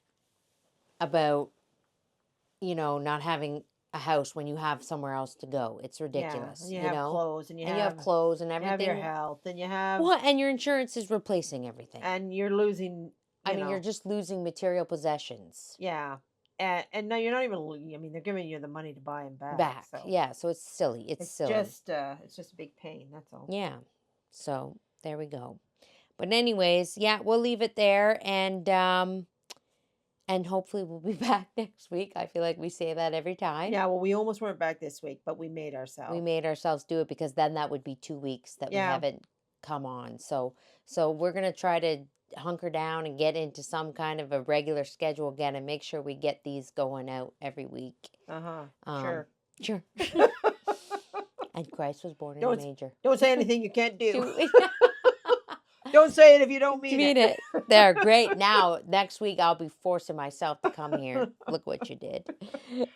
Speaker 1: about, not having a house when you have somewhere else to go. It's
Speaker 2: Yeah.
Speaker 1: ridiculous,
Speaker 2: And you have clothes, and
Speaker 1: And you have clothes and
Speaker 2: you have your
Speaker 1: everything.
Speaker 2: health, and you have
Speaker 1: Well, and your insurance is replacing everything.
Speaker 2: and you're losing.
Speaker 1: I mean, you're just losing material possessions
Speaker 2: Yeah. And no, you're not even. I mean, they're giving you the money to buy them back.
Speaker 1: back.
Speaker 2: So
Speaker 1: Yeah, so it's silly. It's silly.
Speaker 2: it's just a big pain. That's all.
Speaker 1: Yeah. So there we go. But anyways, yeah, we'll leave it there and hopefully we'll be back next week. I feel like we say that every time.
Speaker 2: Yeah. Well, we almost weren't back this week, but we made
Speaker 1: We
Speaker 2: ourselves.
Speaker 1: made ourselves do it because then that would be 2 weeks that we
Speaker 2: Yeah.
Speaker 1: haven't come on. So we're going to try to hunker down and get into some kind of a regular schedule again and make sure we get these going out every week.
Speaker 2: Uh-huh.
Speaker 1: Um,
Speaker 2: Sure.
Speaker 1: Sure. And Christ was born in a
Speaker 2: Don't
Speaker 1: manger.
Speaker 2: don't say anything you can't do.
Speaker 1: Do-
Speaker 2: Don't say it if you don't mean
Speaker 1: Mean
Speaker 2: it.
Speaker 1: it. They're great. Now, next week, I'll be forcing myself to come here. Look what you did.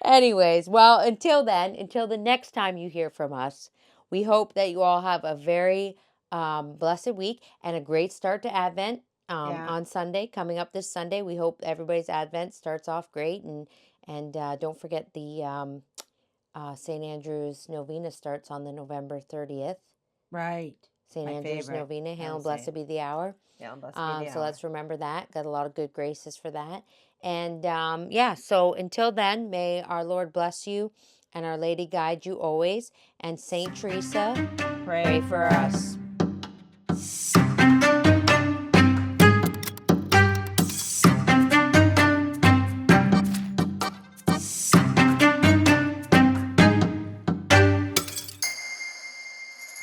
Speaker 1: Anyways, well, until then, until the next time you hear from us, we hope that you all have a very blessed week and a great start to Advent
Speaker 2: Yeah.
Speaker 1: on Sunday, coming up this Sunday. We hope everybody's Advent starts off great. And don't forget the St. Andrew's Novena starts on the November 30th.
Speaker 2: Right.
Speaker 1: St.
Speaker 2: My
Speaker 1: Andrew's
Speaker 2: favorite.
Speaker 1: Novena, Hail and
Speaker 2: I'll say
Speaker 1: Blessed
Speaker 2: it.
Speaker 1: be the hour.
Speaker 2: Yeah. And blessed be the
Speaker 1: So
Speaker 2: hour.
Speaker 1: let's remember that. Got a lot of good graces for that. And yeah, so until then, may our Lord bless you and Our Lady guide you always. And Saint Teresa,
Speaker 2: Pray
Speaker 1: pray for us.